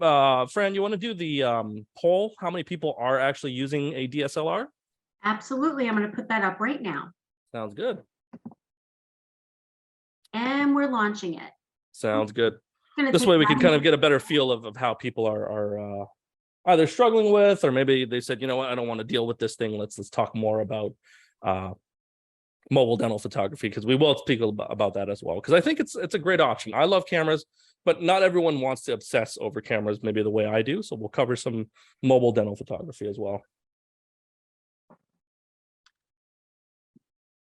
Fran, you want to do the poll? How many people are actually using a DSLR? Absolutely. I'm going to put that up right now. Sounds good. And we're launching it. Sounds good. This way we can kind of get a better feel of how people are either struggling with, or maybe they said, you know what, I don't want to deal with this thing. Let's talk more about mobile dental photography, because we will speak about that as well, because I think it's a great option. I love cameras, but not everyone wants to obsess over cameras maybe the way I do. So we'll cover some mobile dental photography as well.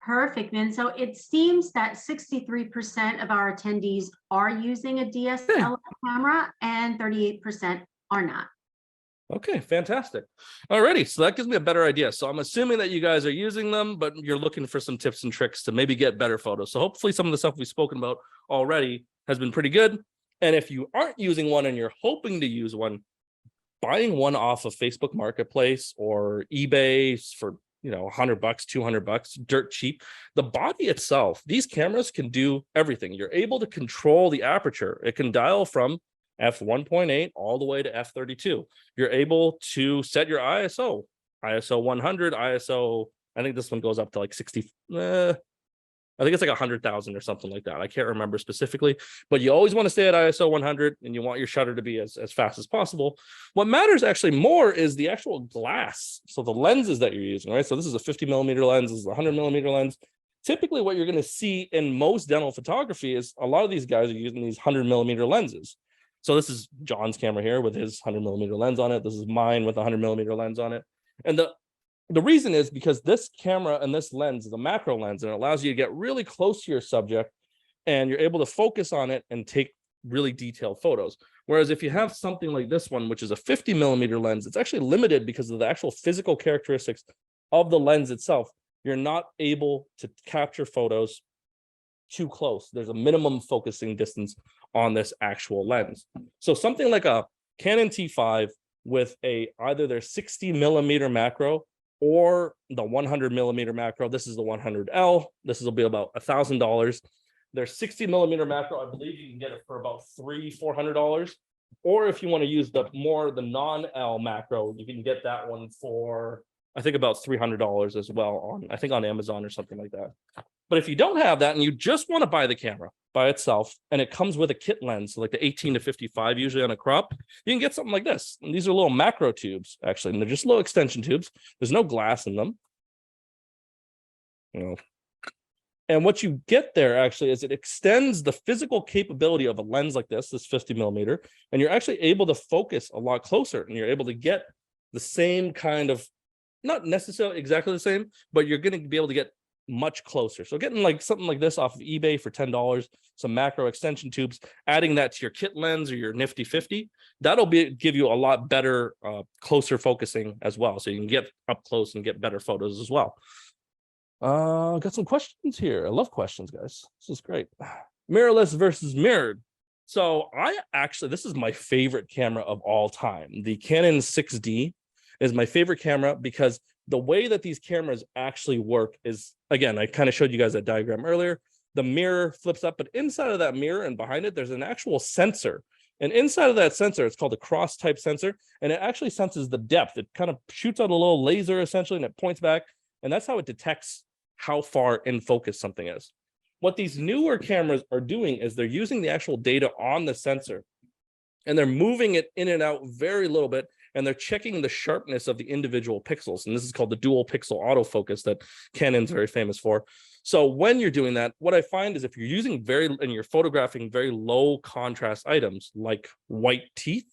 Perfect. And so it seems that 63% of our attendees are using a DSLR camera and 38% are not. Okay, fantastic. Alrighty, so that gives me a better idea. So I'm assuming that you guys are using them, but you're looking for some tips and tricks to maybe get better photos. So hopefully some of the stuff we've spoken about already has been pretty good. And if you aren't using one and you're hoping to use one, buying one off of Facebook Marketplace or eBay for, you know, $100, $200, dirt cheap. The body itself, these cameras can do everything. You're able to control the aperture. It can dial from f1.8 all the way to f32. You're able to set your ISO 100, ISO. I think this one goes up to like 60. I think it's like 100,000 or something like that. I can't remember specifically, but you always want to stay at ISO 100 and you want your shutter to be as fast as possible. What matters actually more is the actual glass. So the lenses that you're using, right? So this is a 50 millimeter lens, this is a 100 millimeter lens. Typically what you're going to see in most dental photography is a lot of these guys are using these 100 millimeter lenses. So this is John's camera here with his 100 millimeter lens on it. This is mine with a 100 millimeter lens on it. And the reason is because this camera and this lens is a macro lens, and it allows you to get really close to your subject and you're able to focus on it and take really detailed photos. Whereas if you have something like this one, which is a 50 millimeter lens, it's actually limited because of the actual physical characteristics of the lens itself. You're not able to capture photos too close. There's a minimum focusing distance on this actual lens. So something like a Canon T5 with either their 60 millimeter macro or the 100 millimeter macro. This is the 100L. This will be about $1,000. Their 60 millimeter macro, I believe you can get it for about $300-400. Or if you want to use the non-L macro, you can get that one for, I think, about $300 as well on Amazon or something like that. But if you don't have that and you just want to buy the camera by itself, and it comes with a kit lens, so like the 18 to 55 usually on a crop, you can get something like this. And these are little macro tubes, actually, and they're just little extension tubes. There's no glass in them. You know. And what you get there actually is it extends the physical capability of a lens like this 50 millimeter, and you're actually able to focus a lot closer, and you're able to get the same kind of, not necessarily exactly the same, but you're going to be able to get much closer. So getting like something like this off of eBay for $10, some macro extension tubes, adding that to your kit lens or your nifty 50, that'll give you a lot better closer focusing as well. So you can get up close and get better photos as well. Got some questions here. I love questions, guys. This is great. Mirrorless versus mirrored. So this is my favorite camera of all time. The Canon 6D is my favorite camera because the way that these cameras actually work is, again, I kind of showed you guys that diagram earlier. The mirror flips up, but inside of that mirror and behind it, there's an actual sensor. And inside of that sensor, it's called a cross type sensor, and it actually senses the depth. It kind of shoots out a little laser essentially, and it points back. And that's how it detects how far in focus something is. What these newer cameras are doing is they're using the actual data on the sensor, and they're moving it in and out very little bit, and they're checking the sharpness of the individual pixels. And this is called the dual pixel autofocus that Canon's very famous for. So when you're doing that, what I find is if you're using and you're photographing very low contrast items like white teeth,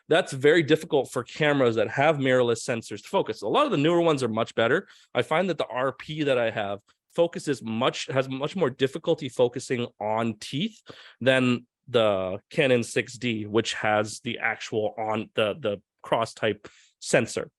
that's very difficult for cameras that have mirrorless sensors to focus. A lot of the newer ones are much better. I find that the RP that I have has much more difficulty focusing on teeth than the Canon 6D, which has the actual the cross type sensor.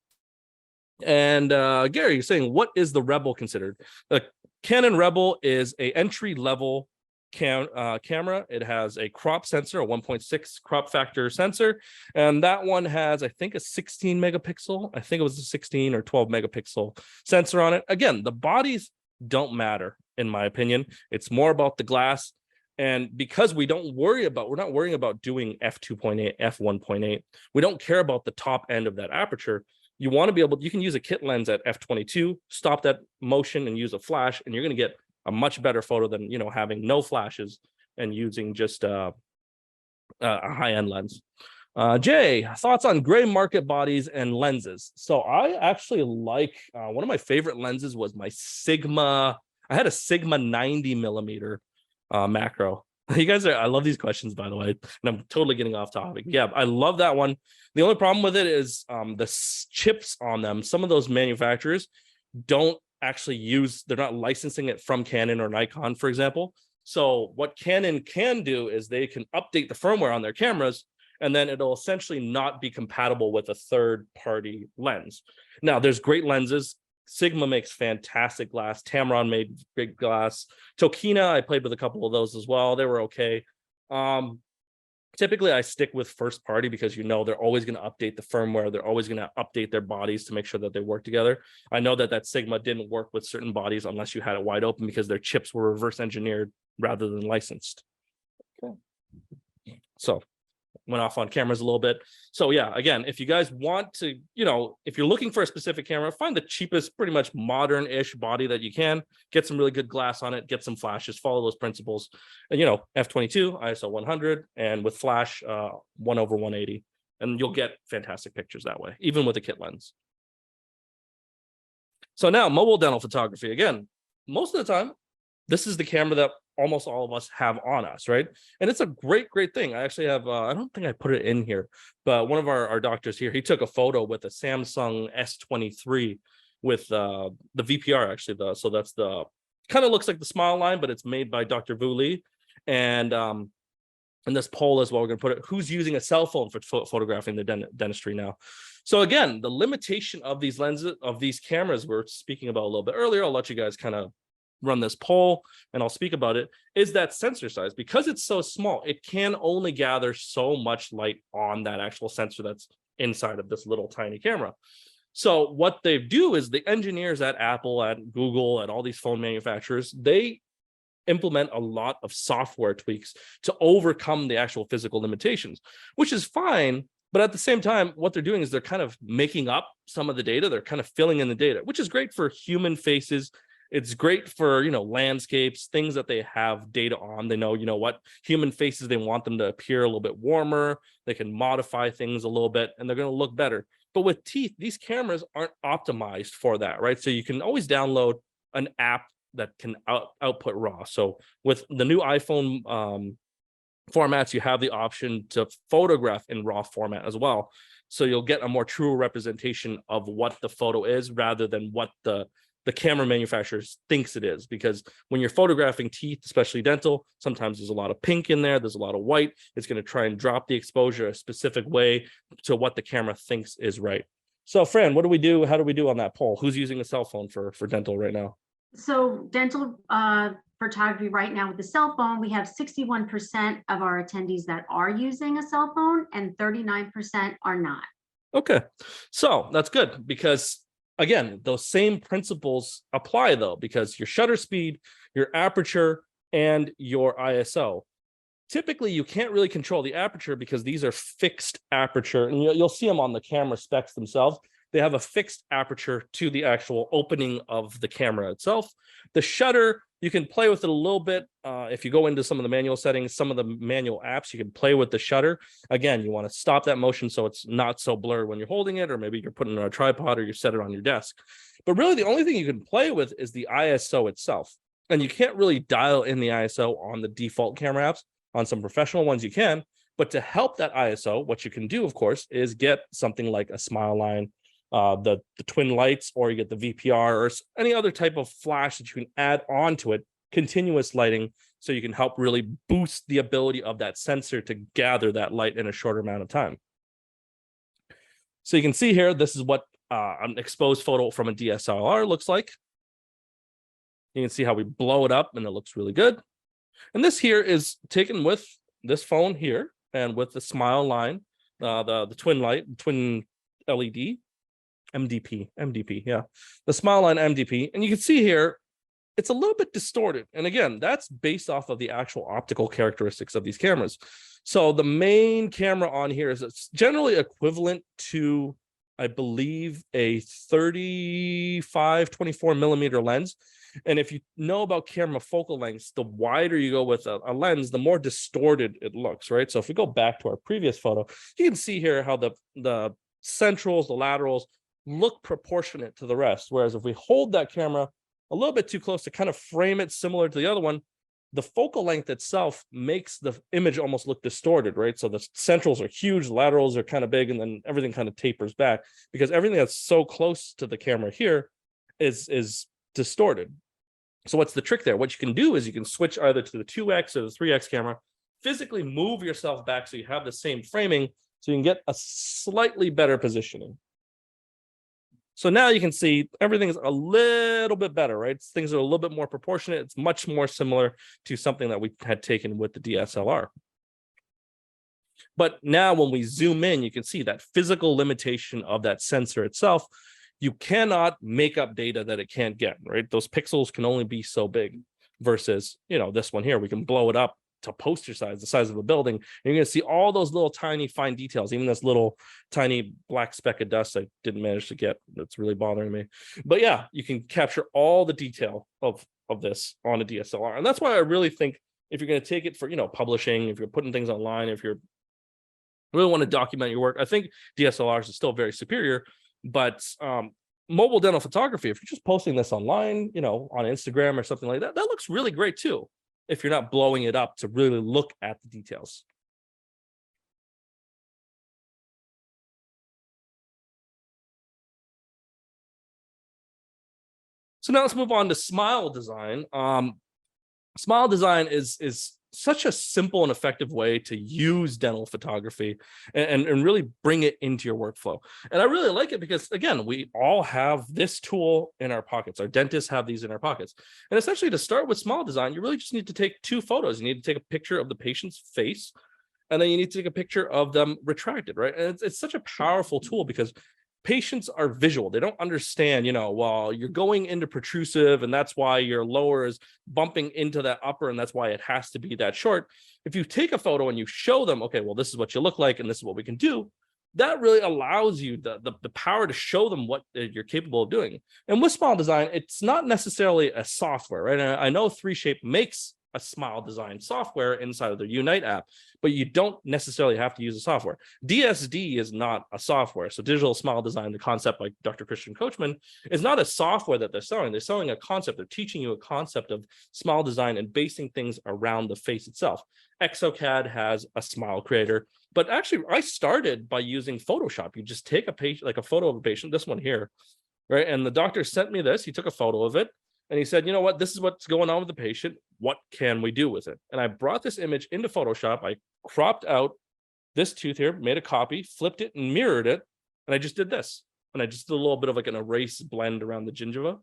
And Gary, you're saying, what is the Rebel considered? The Canon Rebel is a entry level camera. It has a crop sensor, a 1.6 crop factor sensor, and that one has, I think, a 16 megapixel. I think it was a 16 or 12 megapixel sensor on it. Again, the bodies don't matter in my opinion. It's more about the glass. And because we're not worrying about doing f2.8, f1.8, we don't care about the top end of that aperture. You want to be able, you can use a kit lens at f22, stop that motion and use a flash, and you're going to get a much better photo than, having no flashes and using just a high-end lens. Jay, thoughts on gray market bodies and lenses? So I actually like, one of my favorite lenses was my Sigma. I had a Sigma 90 millimeter macro. I love these questions, by the way, and I'm totally getting off topic. Yeah, I love that one. The only problem with it is the chips on them. Some of those manufacturers don't actually they're not licensing it from Canon or Nikon, for example. So what Canon can do is they can update the firmware on their cameras, and then it'll essentially not be compatible with a third-party lens. Now, there's great lenses. Sigma makes fantastic glass. Tamron made great glass. Tokina, I played with a couple of those as well. They were okay. Typically, I stick with first party because they're always going to update the firmware. They're always going to update their bodies to make sure that they work together. I know that Sigma didn't work with certain bodies unless you had it wide open because their chips were reverse engineered rather than licensed. Okay. So went off on cameras a little bit. So yeah, again, if you guys want to, if you're looking for a specific camera, find the cheapest, pretty much modern-ish body that you can, get some really good glass on it, get some flashes, follow those principles. And f22, ISO 100, and with flash 1/180, and you'll get fantastic pictures that way, even with a kit lens. So now mobile dental photography. Again, most of the time, this is the camera that almost all of us have on us, right? And it's a great thing. I actually have, I don't think I put it in here, but one of our doctors here, he took a photo with a Samsung S23 with the VPR, actually. So that's the, kind of looks like the smile line, but it's made by Dr. Vu Lee. And this poll as well, we're going to put it, who's using a cell phone for photographing the dentistry now? So again, the limitation of these lenses, of these cameras we're speaking about a little bit earlier, I'll let you guys kind of run this poll and I'll speak about it, is that sensor size. Because it's so small, it can only gather so much light on that actual sensor that's inside of this little tiny camera. So what they do is the engineers at Apple, at Google, at all these phone manufacturers, they implement a lot of software tweaks to overcome the actual physical limitations, which is fine. But at the same time, what they're doing is they're kind of making up some of the data. They're kind of filling in the data, which is great for human faces. It's great for, landscapes, things that they have data on. They know, what human faces, they want them to appear a little bit warmer. They can modify things a little bit and they're going to look better. But with teeth, these cameras aren't optimized for that, right? So you can always download an app that can output RAW. So with the new iPhone formats, you have the option to photograph in RAW format as well. So you'll get a more true representation of what the photo is rather than what the camera manufacturer thinks it is. Because when you're photographing teeth, especially dental, sometimes there's a lot of pink in there, there's a lot of white. It's going to try and drop the exposure a specific way to what the camera thinks is right. So Fran, what do we do? How do we do on that poll? Who's using a cell phone for dental right now? So dental photography right now with the cell phone, we have 61% of our attendees that are using a cell phone and 39% are not. Okay, so that's good because again, those same principles apply though, because your shutter speed, your aperture, and your ISO. Typically, you can't really control the aperture because these are fixed aperture, and you'll see them on the camera specs themselves. They have a fixed aperture to the actual opening of the camera itself. The shutter, you can play with it a little bit. If you go into some of the manual settings, some of the manual apps, you can play with the shutter. Again, you want to stop that motion so it's not so blurred when you're holding it, or maybe you're putting it on a tripod or you set it on your desk. But really, the only thing you can play with is the ISO itself. And you can't really dial in the ISO on the default camera apps. On some professional ones, you can. But to help that ISO, what you can do, of course, is get something like a smile line, the twin lights, or you get the VPR or any other type of flash that you can add onto it, continuous lighting, so you can help really boost the ability of that sensor to gather that light in a shorter amount of time. So you can see here, this is what an exposed photo from a DSLR looks like. You can see how we blow it up and it looks really good. And this here is taken with this phone here and with the smile line, the twin light, twin LED, MDP, yeah, the smile line MDP. And you can see here, it's a little bit distorted. And again, that's based off of the actual optical characteristics of these cameras. So the main camera on here is it's generally equivalent to, I believe, a 35-24 millimeter lens. And if you know about camera focal lengths, the wider you go with a lens, the more distorted it looks, right? So if we go back to our previous photo, you can see here how the centrals, the laterals look proportionate to the rest. Whereas if we hold that camera a little bit too close to kind of frame it similar to the other one, the focal length itself makes the image almost look distorted, right? So the centrals are huge, laterals are kind of big, and then everything kind of tapers back because everything that's so close to the camera here is distorted. So what's the trick there? What you can do is you can switch either to the 2x or the 3x camera, physically move yourself back so you have the same framing, so you can get a slightly better positioning. So now you can see everything is a little bit better, right? Things are a little bit more proportionate. It's much more similar to something that we had taken with the DSLR. But now when we zoom in, you can see that physical limitation of that sensor itself. You cannot make up data that it can't get, right? Those pixels can only be so big versus, this one here, we can blow it up to poster size, the size of a building. And you're going to see all those little tiny fine details, even this little tiny black speck of dust I didn't manage to get. That's really bothering me. But yeah, you can capture all the detail of this on a DSLR. And that's why I really think if you're going to take it for, publishing, if you're putting things online, if you're really want to document your work, I think DSLRs are still very superior. But mobile dental photography, if you're just posting this online, on Instagram or something like that, that looks really great too, if you're not blowing it up to really look at the details. So now let's move on to smile design. Smile design is such a simple and effective way to use dental photography and really bring it into your workflow. And I really like it because, again, we all have this tool in our pockets. Our dentists have these in our pockets. And essentially, to start with smile design, you really just need to take two photos. You need to take a picture of the patient's face, and then you need to take a picture of them retracted, right? And it's such a powerful tool because patients are visual. They don't understand, well, you're going into protrusive and that's why your lower is bumping into that upper and that's why it has to be that short. If you take a photo and you show them, okay, well, this is what you look like and this is what we can do, that really allows you the power to show them what you're capable of doing. And with smile design, it's not necessarily a software, right? And I know 3Shape makes a smile design software inside of their Unite app, but you don't necessarily have to use the software. DSD is not a software. So digital smile design, the concept like Dr. Christian Coachman, is not a software that they're selling. They're selling a concept. They're teaching you a concept of smile design and basing things around the face itself. exocad has a smile creator, but actually I started by using Photoshop. You just take a patient, like a photo of a patient, this one here, right? And the doctor sent me this. He took a photo of it and he said, you know what, this is what's going on with the patient. What can we do with it? And I brought this image into Photoshop. I cropped out this tooth here, made a copy, flipped it and mirrored it. And I just did this. And I just did a little bit of like an erase blend around the gingiva.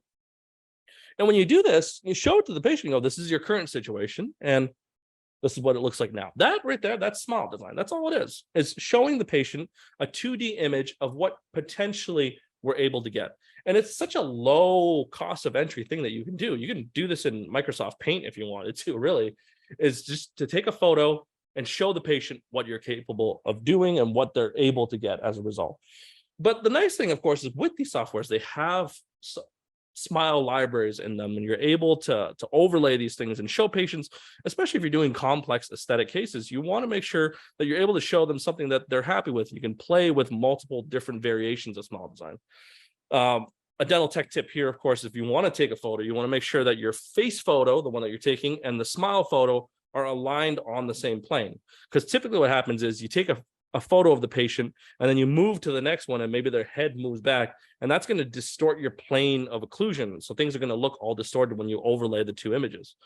And when you do this, you show it to the patient, you go, this is your current situation. And this is what it looks like now. That right there, that's smile design. That's all it is. It's showing the patient a 2D image of what potentially we're able to get. And it's such a low cost of entry thing that you can do. You can do this in Microsoft Paint if you wanted to, really, is just to take a photo and show the patient what you're capable of doing and what they're able to get as a result. But the nice thing, of course, is with these softwares, they have smile libraries in them, and you're able to overlay these things and show patients, especially if you're doing complex aesthetic cases, you want to make sure that you're able to show them something that they're happy with. You can play with multiple different variations of smile design. A dental tech tip here, of course, if you want to take a photo, you want to make sure that your face photo, the one that you're taking, and the smile photo are aligned on the same plane. Because typically what happens is you take a photo of the patient and then you move to the next one and maybe their head moves back, and that's going to distort your plane of occlusion. So things are going to look all distorted when you overlay the two images.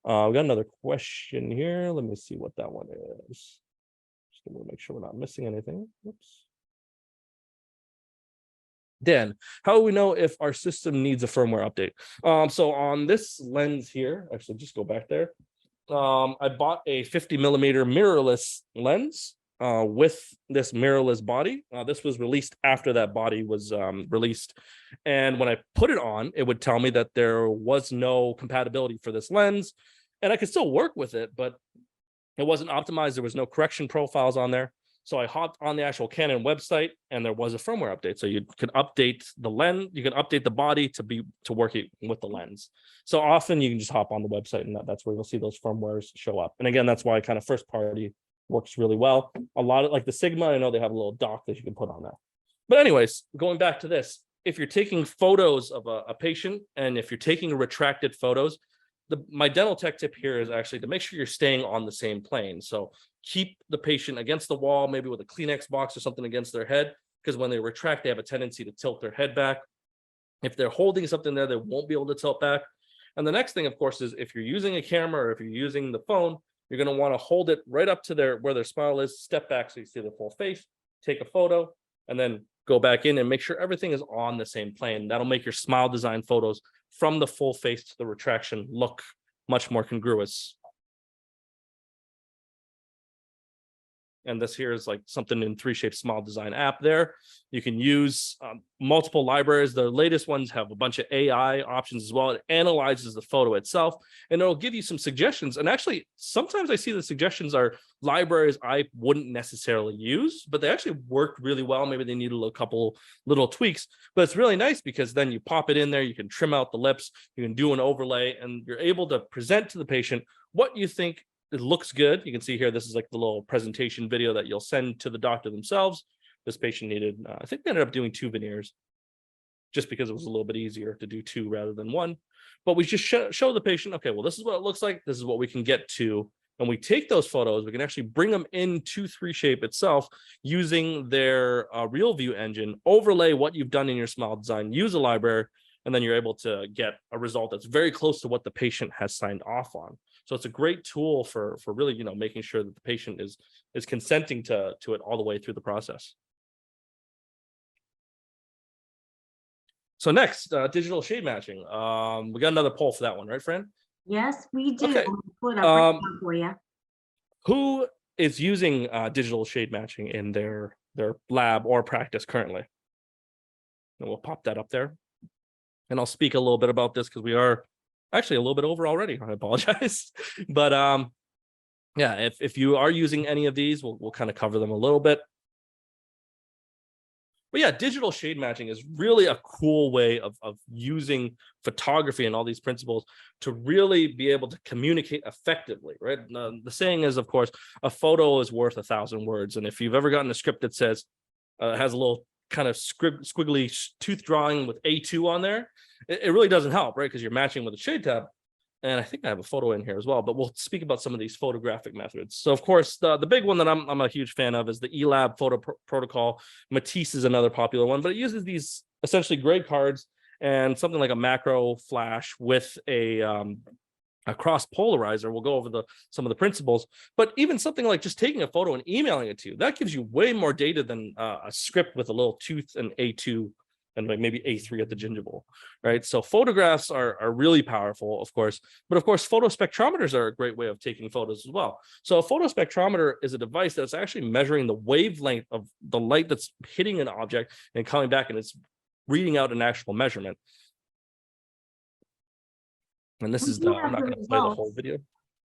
We got another question here. Let me see what that one is. Just going to make sure we're not missing anything. Oops. Dan, how do we know if our system needs a firmware update? So on this lens here, actually just go back there. I bought a 50 millimeter mirrorless lens with this mirrorless body. This was released after that body was released. And when I put it on, it would tell me that there was no compatibility for this lens. And I could still work with it, but it wasn't optimized. There was no correction profiles on there. So I hopped on the actual Canon website and there was a firmware update. So you can update the lens, you can update the body to work with the lens. So often you can just hop on the website and that's where you'll see those firmwares show up. And again, that's why kind of first party works really well. A lot of like the Sigma, I know they have a little dock that you can put on there. But anyways, going back to this, if you're taking photos of a patient and if you're taking retracted photos, my dental tech tip here is actually to make sure you're staying on the same plane. So keep the patient against the wall, maybe with a Kleenex box or something against their head, because when they retract, they have a tendency to tilt their head back. If they're holding something there, they won't be able to tilt back. And the next thing, of course, is if you're using a camera or if you're using the phone, you're going to want to hold it right up to where their smile is, step back so you see the full face, take a photo, and then go back in and make sure everything is on the same plane. That'll make your smile design photos from the full face to the retraction look much more congruous. And this here is like something in 3Shape Smile Design app there. You can use multiple libraries. The latest ones have a bunch of AI options as well. It analyzes the photo itself and it'll give you some suggestions. And actually, sometimes I see the suggestions are libraries I wouldn't necessarily use, but they actually work really well. Maybe they need a couple little tweaks, but it's really nice because then you pop it in there, you can trim out the lips, you can do an overlay, and you're able to present to the patient what you think it looks good. You can see here, this is like the little presentation video that you'll send to the doctor themselves. This patient needed, I think they ended up doing 2 veneers just because it was a little bit easier to do 2 rather than 1. But we just show the patient, okay, well, this is what it looks like. This is what we can get to. And we take those photos, we can actually bring them into 3Shape itself using their Real View engine, overlay what you've done in your smile design, use a library, and then you're able to get a result that's very close to what the patient has signed off on. So it's a great tool for really, making sure that the patient is consenting to it all the way through the process. So next, digital shade matching. We got another poll for that one, right, Fran? Yes, we do. Okay. Pull it up right now for you. Who is using digital shade matching in their lab or practice currently? And we'll pop that up there. And I'll speak a little bit about this because we are actually a little bit over already. I apologize. But yeah, if you are using any of these, we'll kind of cover them a little bit. But yeah, digital shade matching is really a cool way of using photography and all these principles to really be able to communicate effectively, right? The saying is, of course, a photo is worth 1,000 words. And if you've ever gotten a script that says, has a little kind of squiggly tooth drawing with A2 on there, it really doesn't help, right? Because you're matching with a shade tab. And I think I have a photo in here as well, but we'll speak about some of these photographic methods. So of course, the big one that I'm a huge fan of is the ELAB photo protocol. Matisse is another popular one, but it uses these essentially gray cards and something like a macro flash with a cross polarizer. We'll go over some of the principles, but even something like just taking a photo and emailing it to you, that gives you way more data than a script with a little tooth and A2 and like maybe A3 at the gingival, right? So photographs are really powerful, of course, but of course, photospectrometers are a great way of taking photos as well. So a photospectrometer is a device that's actually measuring the wavelength of the light that's hitting an object and coming back, and it's reading out an actual measurement. And this is I'm not going to play the whole video.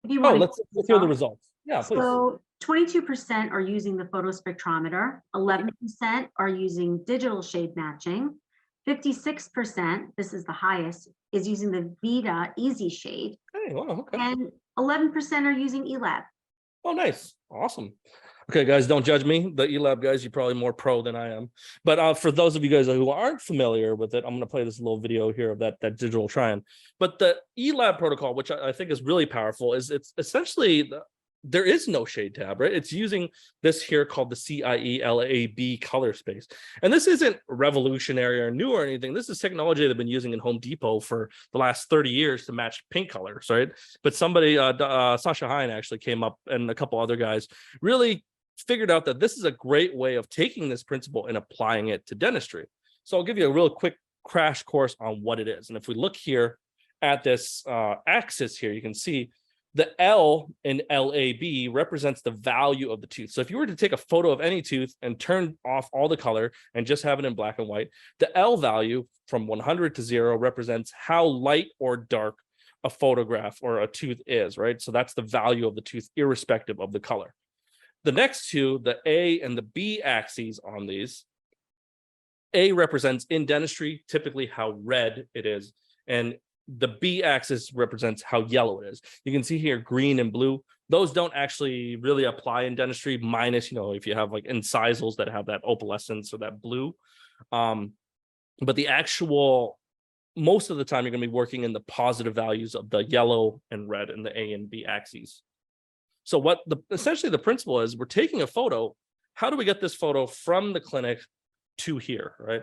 Oh, let's hear the results. Yeah, please. So 22% are using the photospectrometer, 11% are using digital shade matching, 56%, this is the highest, is using the Vita Easy Shade. Hey, wow, okay. And 11% are using ELAB. Oh, nice. Awesome. Okay, guys, don't judge me. The ELAB guys, you're probably more pro than I am. But for those of you guys who aren't familiar with it, I'm going to play this little video here of that digital try-on. But the ELAB protocol, which I think is really powerful, is it's essentially there is no shade tab, right? It's using this here called the CIELAB color space. And this isn't revolutionary or new or anything. This is technology they've been using in Home Depot for the last 30 years to match paint colors, right? But somebody, Sasha Hein actually came up, and a couple other guys really figured out that this is a great way of taking this principle and applying it to dentistry. So I'll give you a real quick crash course on what it is. And if we look here at this axis here, you can see the L in LAB represents the value of the tooth. So if you were to take a photo of any tooth and turn off all the color and just have it in black and white, the L value from 100 to 0 represents how light or dark a photograph or a tooth is, right? So that's the value of the tooth irrespective of the color. The next two, the A and the B axes on these, A represents in dentistry, typically how red it is, and the B axis represents how yellow it is. You can see here green and blue. Those don't actually really apply in dentistry, minus, if you have like incisals that have that opalescence or that blue. But the actual, most of the time, you're going to be working in the positive values of the yellow and red and the A and B axes. So what essentially the principle is, we're taking a photo. How do we get this photo from the clinic to here, right?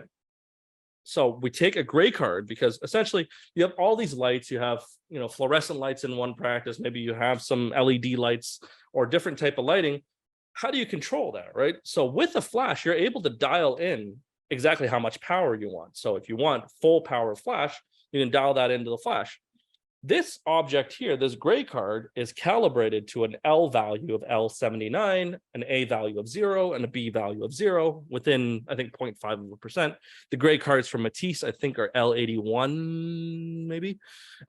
So we take a gray card, because essentially you have all these lights. You have, fluorescent lights in one practice. Maybe you have some LED lights or different type of lighting. How do you control that, right? So with a flash, you're able to dial in exactly how much power you want. So if you want full power flash, you can dial that into the flash. This object here, this gray card, is calibrated to an L value of L79, an A value of 0, and a B value of 0 within, I think, 0.5%. The gray cards from Matisse, I think, are L81, maybe,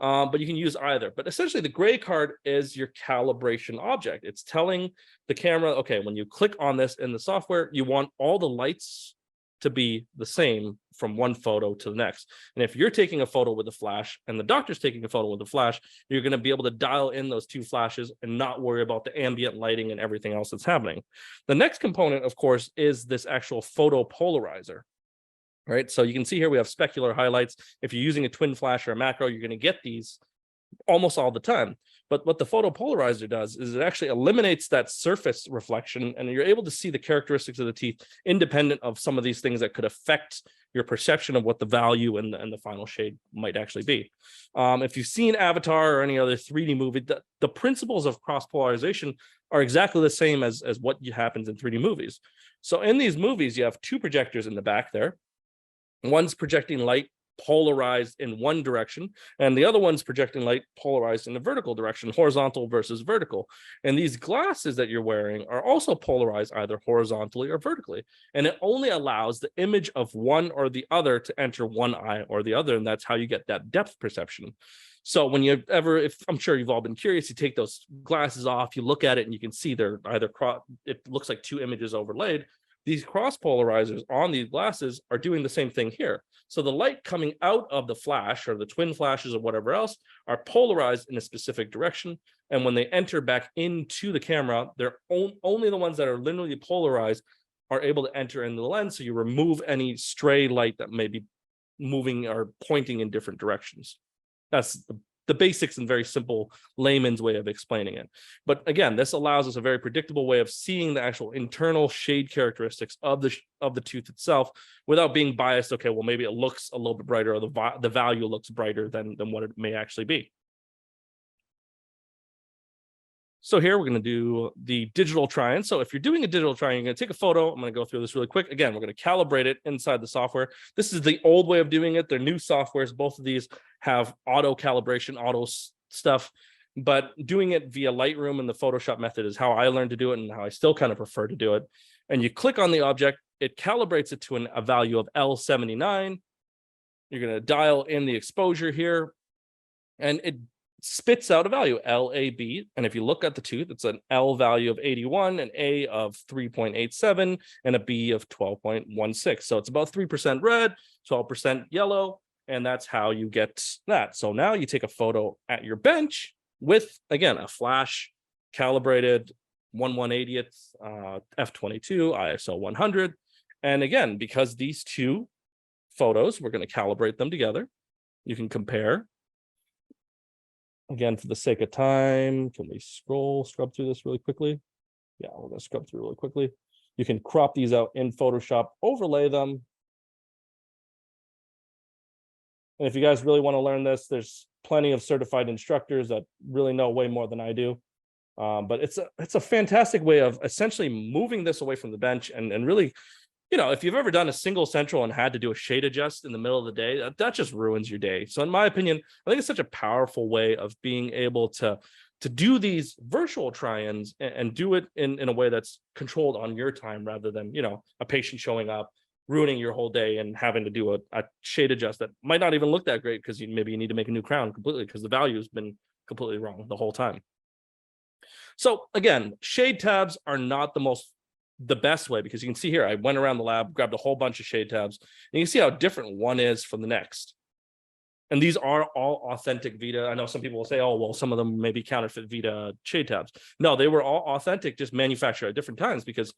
but you can use either. But essentially, the gray card is your calibration object. It's telling the camera, okay, when you click on this in the software, you want all the lights to be the same from one photo to the next. And if you're taking a photo with a flash and the doctor's taking a photo with a flash, you're going to be able to dial in those two flashes and not worry about the ambient lighting and everything else that's happening. The next component, of course, is this actual photo polarizer, right? So you can see here we have specular highlights. If you're using a twin flash or a macro, you're going to get these almost all the time. But what the photopolarizer does is it actually eliminates that surface reflection, and you're able to see the characteristics of the teeth independent of some of these things that could affect your perception of what the value and the final shade might actually be. If you've seen Avatar or any other 3D movie, the principles of cross polarization are exactly the same as what happens in 3D movies. So in these movies, you have two projectors in the back there. One's projecting light polarized in one direction, and the other one's projecting light polarized in the vertical direction, horizontal versus vertical. And these glasses that you're wearing are also polarized either horizontally or vertically, and it only allows the image of one or the other to enter one eye or the other, and that's how you get that depth perception. So when you ever, if I'm sure you've all been curious, you take those glasses off, you look at it, and you can see they're either it looks like two images overlaid, these cross polarizers on these glasses are doing the same thing here. So the light coming out of the flash or the twin flashes or whatever else are polarized in a specific direction. And when they enter back into the camera, they're only the ones that are linearly polarized are able to enter into the lens. So you remove any stray light that may be moving or pointing in different directions. That's the basics and very simple layman's way of explaining it. But again, this allows us a very predictable way of seeing the actual internal shade characteristics of the tooth itself without being biased. Okay, well, maybe it looks a little bit brighter, or the value looks brighter than what it may actually be. So here we're going to do the digital try-in. So if you're doing a digital try-in, you're going to take a photo. I'm going to go through this really quick. Again, we're going to calibrate it inside the software. This is the old way of doing it. They're new softwares. Both of these have auto calibration, auto stuff, but doing it via Lightroom and the Photoshop method is how I learned to do it and how I still kind of prefer to do it. And you click on the object, it calibrates it to a value of L79. You're going to dial in the exposure here, and it spits out a value, LAB. And if you look at the tooth, it's an L value of 81, an A of 3.87, and a B of 12.16. So it's about 3% red, 12% yellow, and that's how you get that. So now you take a photo at your bench with, again, a flash calibrated 1/180th f/22 ISO 100. And again, because these two photos, we're going to calibrate them together. You can compare. Again, for the sake of time, can we scrub through this really quickly? Yeah, we're going to scrub through really quickly. You can crop these out in Photoshop, overlay them. And if you guys really want to learn this, there's plenty of certified instructors that really know way more than I do. But it's a fantastic way of essentially moving this away from the bench and really, you know, if you've ever done a single central and had to do a shade adjust in the middle of the day, that just ruins your day. So in my opinion, I think it's such a powerful way of being able to do these virtual try-ins and do it in a way that's controlled on your time rather than, you know, a patient showing up, ruining your whole day and having to do a shade adjust that might not even look that great because maybe you need to make a new crown completely because the value has been completely wrong the whole time. So again, shade tabs are not the best way because you can see here, I went around the lab, grabbed a whole bunch of shade tabs, and you can see how different one is from the next. And these are all authentic Vita. I know some people will say, oh, well, some of them may be counterfeit Vita shade tabs. No, they were all authentic, just manufactured at different times because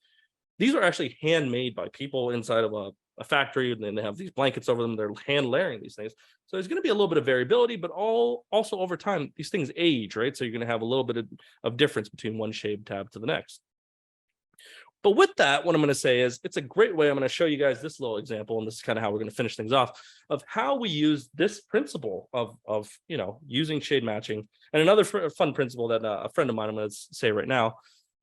these are actually handmade by people inside of a factory, and then they have these blankets over them. They're hand layering these things. So there's going to be a little bit of variability, but also over time, these things age, right? So you're going to have a little bit of difference between one shade tab to the next. But with that, what I'm going to say is it's a great way. I'm going to show you guys this little example, and this is kind of how we're going to finish things off, of how we use this principle of you know, using shade matching. And another fun principle that a friend of mine, I'm going to say right now,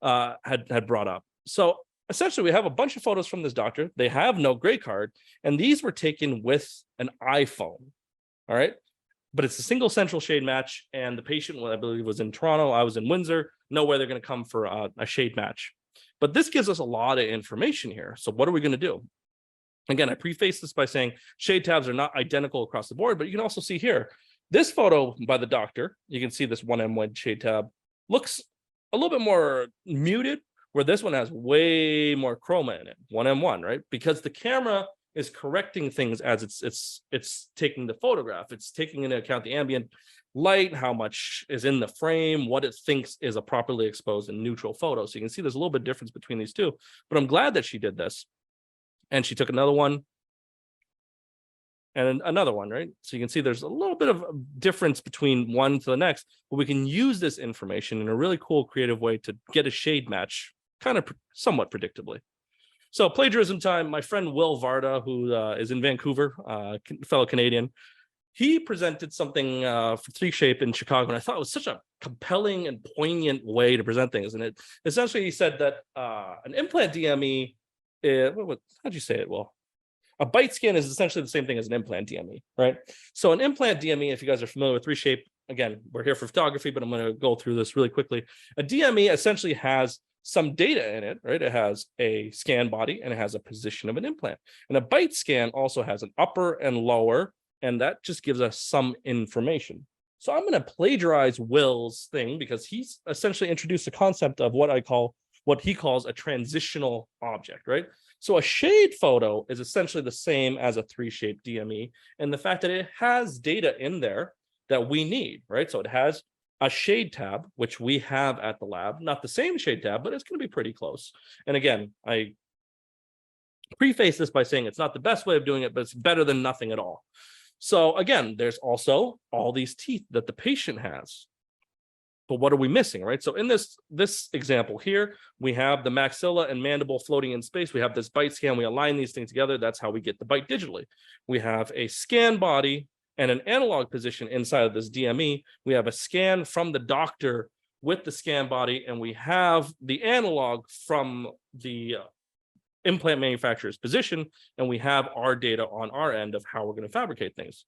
had brought up. So essentially, we have a bunch of photos from this doctor. They have no gray card, and these were taken with an iPhone. All right. But it's a single central shade match, and the patient, I believe, was in Toronto. I was in Windsor. No way they're going to come for a shade match. But this gives us a lot of information here. So what are we going to do? Again, I preface this by saying shade tabs are not identical across the board, but you can also see here, this photo by the doctor, you can see this 1M1 shade tab looks a little bit more muted, where this one has way more chroma in it, 1M1, right? Because the camera is correcting things as it's taking the photograph. It's taking into account the ambient light, how much is in the frame, what it thinks is a properly exposed and neutral photo. So you can see there's a little bit of difference between these two, but I'm glad that she did this. And she took another one and another one, right? So you can see there's a little bit of difference between one to the next, but we can use this information in a really cool, creative way to get a shade match kind of somewhat predictably. So plagiarism time. My friend Will Varda, who is in Vancouver, fellow Canadian, he presented something for 3Shape in Chicago, and I thought it was such a compelling and poignant way to present things. And it essentially, he said that an implant DME, how'd you say it? Well, a bite scan is essentially the same thing as an implant DME, right? So an implant DME, if you guys are familiar with 3Shape, again, we're here for photography, but I'm going to go through this really quickly. A DME essentially has some data in it, right? It has a scan body and it has a position of an implant. And a bite scan also has an upper and lower, and that just gives us some information. So I'm going to plagiarize Will's thing because he's essentially introduced the concept of what I call what he calls a transitional object, right? So a shade photo is essentially the same as a 3-shape DME, and the fact that it has data in there that we need, right? So it has a shade tab, which we have at the lab, not the same shade tab, but it's going to be pretty close. And again, I preface this by saying it's not the best way of doing it, but it's better than nothing at all. So again, there's also all these teeth that the patient has. But what are we missing, right? So in this example here, we have the maxilla and mandible floating in space. We have this bite scan. We align these things together. That's how we get the bite digitally. We have a scan body and an analog position inside of this DME. We have a scan from the doctor with the scan body, and we have the analog from the implant manufacturer's position, and we have our data on our end of how we're going to fabricate things.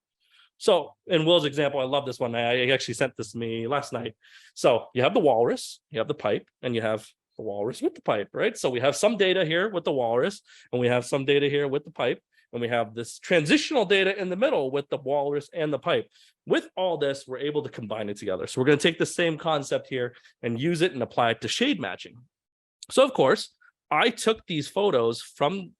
So in Will's example, I love this one. I actually sent this to me last night. So you have the walrus, you have the pipe, and you have the walrus with the pipe, right? So we have some data here with the walrus, and we have some data here with the pipe, and we have this transitional data in the middle with the walrus and the pipe. With all this, we're able to combine it together. So we're going to take the same concept here and use it and apply it to shade matching. So of course, I took these photos from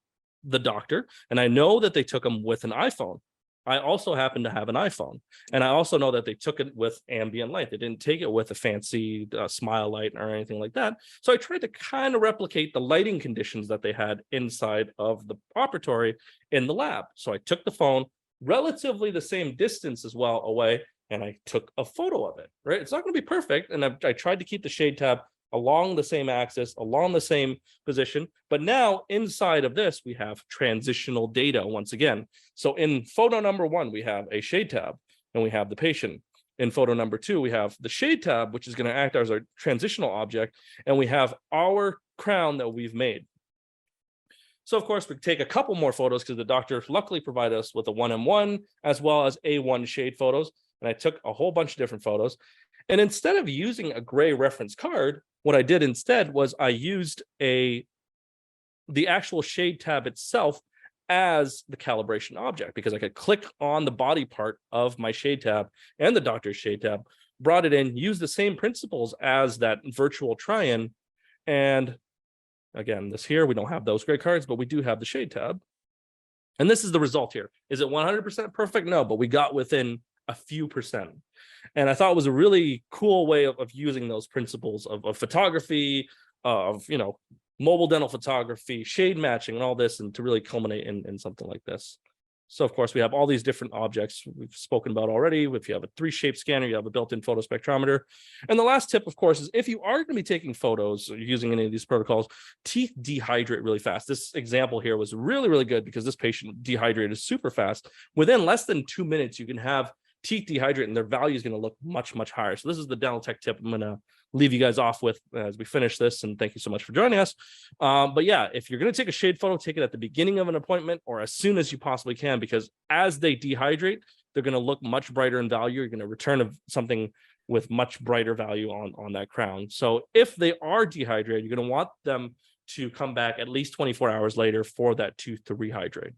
the doctor, and I know that they took them with an iPhone. I also happen to have an iPhone, and I also know that they took it with ambient light. They didn't take it with a fancy smile light or anything like that. So I tried to kind of replicate the lighting conditions that they had inside of the operatory in the lab. So I took the phone relatively the same distance as well away, and I took a photo of it, right? It's not going to be perfect, and I tried to keep the shade tab along the same axis, along the same position. But now inside of this, we have transitional data once again. So in photo number 1, we have a shade tab and we have the patient. In photo number 2, we have the shade tab, which is going to act as our transitional object, and we have our crown that we've made. So of course, we take a couple more photos because the doctor luckily provided us with a 1M1 as well as A1 shade photos. And I took a whole bunch of different photos. And instead of using a gray reference card, what I did instead was I used the actual shade tab itself as the calibration object, because I could click on the body part of my shade tab and the doctor's shade tab, brought it in, used the same principles as that virtual try-in. And again, this here, we don't have those gray cards, but we do have the shade tab. And this is the result here. Is it 100% perfect? No, but we got within a few percent. And I thought it was a really cool way of using those principles of photography, of, mobile dental photography, shade matching, and all this, and to really culminate in something like this. So of course, we have all these different objects we've spoken about already. If you have a 3-shape scanner, you have a built-in photo spectrometer. And the last tip, of course, is if you are going to be taking photos or using any of these protocols, teeth dehydrate really fast. This example here was really, really good because this patient dehydrated super fast. Within less than 2 minutes, you can have teeth dehydrate and their value is going to look much, much higher. So this is the dental tech tip I'm going to leave you guys off with as we finish this. And thank you so much for joining us. But yeah, if you're going to take a shade photo, take it at the beginning of an appointment or as soon as you possibly can, because as they dehydrate, they're going to look much brighter in value. You're going to return something with much brighter value on that crown. So if they are dehydrated, you're going to want them to come back at least 24 hours later for that tooth to rehydrate.